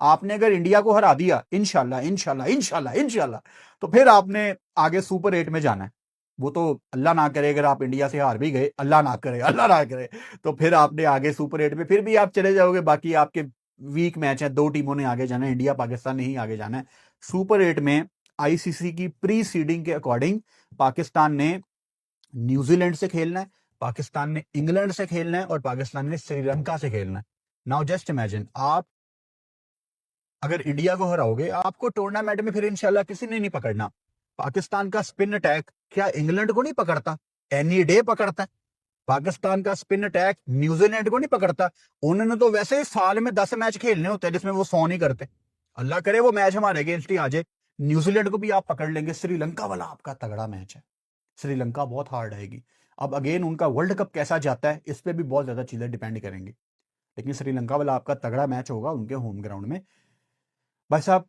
Speaker 1: आपने अगर इंडिया को हरा दिया, इंशाल्लाह इंशाल्लाह इंशाल्लाह इंशाल्लाह, तो फिर आपने आगे सुपर 8 में जाना है। वो तो अल्लाह ना करे अगर आप इंडिया से हार भी गए, अल्लाह ना करे, तो फिर आपने आगे सुपर 8 में फिर भी आप चले जाओगे। बाकी आपके वीक मैच है, 2 टीमों ने आगे जाना है, इंडिया पाकिस्तान ने ही आगे जाना है। सुपर 8 में आईसीसी की प्री सीडिंग के अकॉर्डिंग पाकिस्तान ने न्यूजीलैंड से खेलना है, पाकिस्तान ने इंग्लैंड से खेलना है, और पाकिस्तान ने श्रीलंका से खेलना है। नाउ जस्ट इमेजिन, आप अगर इंडिया को हराओगे, आपको टूर्नामेंट में फिर इंशाल्लाह किसी ने नहीं पकड़ना। पाकिस्तान का स्पिन अटैक क्या इंग्लैंड को नहीं पकड़ता? एनी डे पकड़ता है। पाकिस्तान का स्पिन अटैक न्यूजीलैंड को नहीं पकड़ता। उन्होंने तो वैसे ही साल में 10 मैच खेलने होते हैं जिसमें वो 100 नहीं करते। अल्लाह करे वो मैच हमारे अगेंस्ट ही आ जाए, न्यूजीलैंड को भी आप पकड़ लेंगे। श्रीलंका वाला आपका तगड़ा मैच है, श्रीलंका बहुत हार्ड आएगी। अब अगेन उनका वर्ल्ड कप कैसा जाता है इस पर भी बहुत ज्यादा चीजें डिपेंड करेंगी, लेकिन श्रीलंका वाला आपका तगड़ा मैच होगा उनके होम ग्राउंड में। भाई साहब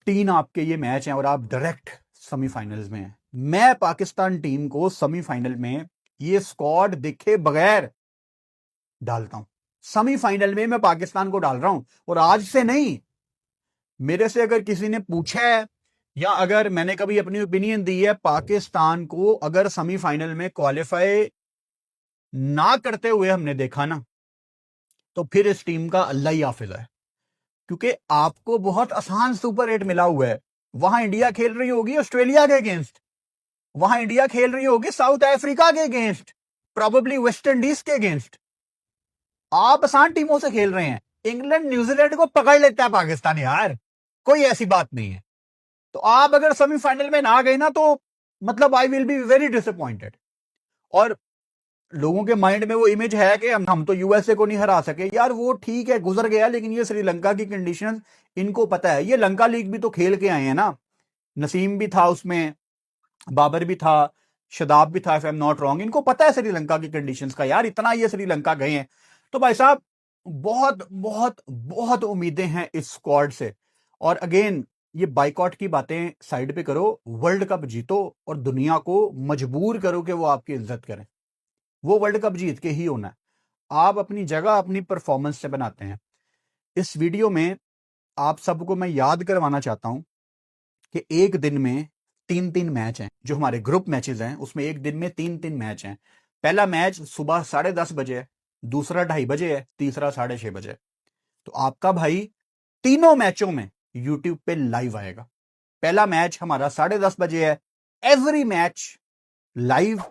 Speaker 1: 3 आपके ये मैच हैं और आप डायरेक्ट सेमीफाइनल्स में हैं। मैं पाकिस्तान टीम को सेमीफाइनल में ये स्क्वाड दिखे बगैर डालता हूं। सेमीफाइनल में मैं पाकिस्तान को डाल रहा हूं, और आज से नहीं। मेरे से अगर किसी ने पूछा है या अगर मैंने कभी अपनी ओपिनियन दी है, पाकिस्तान को अगर सेमीफाइनल में क्वालिफाई ना करते हुए हमने देखा ना, तो फिर इस टीम का अल्लाह ही हाफिज है। क्योंकि आपको बहुत आसान सुपर 8 मिला हुआ है। वहां इंडिया खेल रही होगी ऑस्ट्रेलिया के अगेंस्ट, वहां इंडिया खेल रही होगी साउथ अफ्रीका के अगेंस्ट, प्रोबेबली वेस्ट इंडीज के अगेंस्ट। आप आसान टीमों से खेल रहे हैं। इंग्लैंड न्यूजीलैंड को पकड़ लेता है पाकिस्तान यार, कोई ऐसी बात नहीं है। तो आप अगर सेमीफाइनल में ना गए ना, तो मतलब I will be very disappointed. और लोगों के माइंड में वो इमेज है कि हम तो यूएसए को नहीं हरा सके। यार वो ठीक है, गुजर गया, लेकिन ये श्रीलंका की कंडीशंस इनको पता है। ये लंका लीग भी तो खेल के आए हैं ना, नसीम भी था उसमें, बाबर भी था, शदाब भी था, if I am not wrong. इनको पता है श्रीलंका की कंडीशंस का यार, इतना ये श्रीलंका गए हैं। तो भाई साहब बहुत बहुत बहुत उम्मीदें हैं इस स्क्वाड से। और अगेन ये बाइकआउट की बातें साइड पे करो, वर्ल्ड कप जीतो और दुनिया को मजबूर करो कि वो आपकी इज्जत करें। वो वर्ल्ड कप जीत के ही होना है। आप अपनी जगह अपनी परफॉर्मेंस से बनाते हैं। इस वीडियो में आप सबको मैं याद करवाना चाहता हूं कि एक दिन में 3-3 मैच हैं। जो हमारे ग्रुप मैचेस हैं उसमें एक दिन में 3-3 मैच हैं। पहला मैच सुबह 10:30 बजे है, दूसरा 2:30 बजे है, तीसरा 6:30 बजे है। तो आपका भाई तीनों मैचों में यूट्यूब पे लाइव आएगा। पहला मैच हमारा 10:30 बजे है, every match live,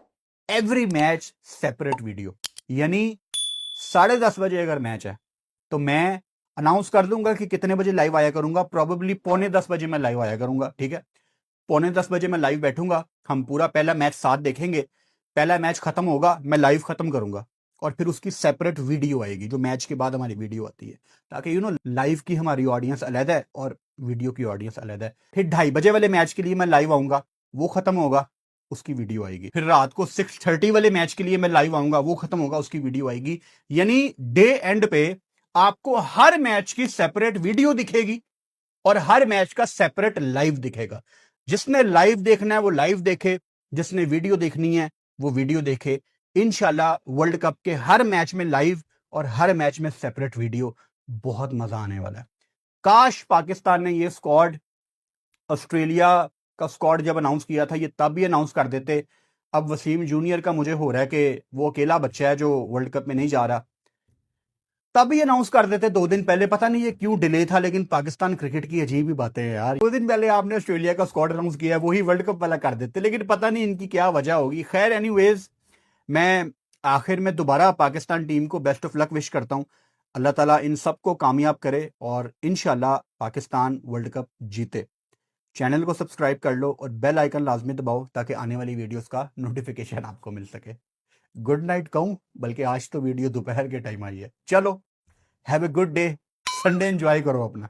Speaker 1: every match separate video. यानी 10:30 बजे अगर मैच है तो मैं अनाउंस कर दूंगा कि कितने बजे लाइव आया करूंगा। प्रोबेबली 9:45 बजे मैं लाइव आया करूंगा, ठीक है। 9:45 बजे मैं लाइव बैठूंगा, हम पूरा पहला मैच साथ देखेंगे। पहला मैच खत्म होगा, मैं लाइव खत्म करूंगा, और फिर उसकी सेपरेट वीडियो आएगी जो मैच के बाद हमारी वीडियो आती है, ताकि लाइव की हमारी ऑडियंस अलग है और वीडियो की ऑडियंस अलग है। फिर 2:30 बजे वाले मैच के लिए मैं लाइव आऊंगा, वो खत्म होगा, उसकी वीडियो आएगी। फिर रात को 6:30 वाले मैच के लिए मैं लाइव आऊंगा, वो खत्म होगा, उसकी वीडियो आएगी। यानी डे एंड पे आपको हर मैच की सेपरेट वीडियो दिखेगी और हर मैच का सेपरेट लाइव दिखेगा। जिसने लाइव देखना है वो लाइव देखे, जिसने वीडियो देखनी है वो वीडियो देखे। इंशाल्लाह वर्ल्ड कप के हर मैच में लाइव और हर मैच में सेपरेट वीडियो, बहुत मजा आने वाला है। काश पाकिस्तान ने ये स्क्वाड, ऑस्ट्रेलिया का स्क्वाड जब अनाउंस किया था ये तब भी अनाउंस कर देते। अब वसीम जूनियर का मुझे हो रहा है कि वो अकेला बच्चा है जो वर्ल्ड कप में नहीं जा रहा, तब ही अनाउंस कर देते 2 दिन पहले। पता नहीं ये क्यों डिले था, लेकिन पाकिस्तान क्रिकेट की अजीब ही बातें हैं यार। 2 दिन पहले आपने ऑस्ट्रेलिया का स्क्वाड अनाउंस किया, वही वर्ल्ड कप वाला कर देते, लेकिन पता नहीं इनकी क्या वजह होगी। खैर एनीवेज, मैं आखिर में दोबारा पाकिस्तान टीम को बेस्ट ऑफ लक विश करता हूं। अल्लाह ताला इन सबको कामयाब करे और इंशाल्लाह पाकिस्तान वर्ल्ड कप जीते। चैनल को सब्सक्राइब कर लो और बेल आइकन लाजमी दबाओ ताकि आने वाली वीडियोस का नोटिफिकेशन आपको मिल सके। गुड नाइट कहूं, बल्कि आज तो वीडियो दोपहर के टाइम आई है। चलो, have a good day, Sunday enjoy करो अपना।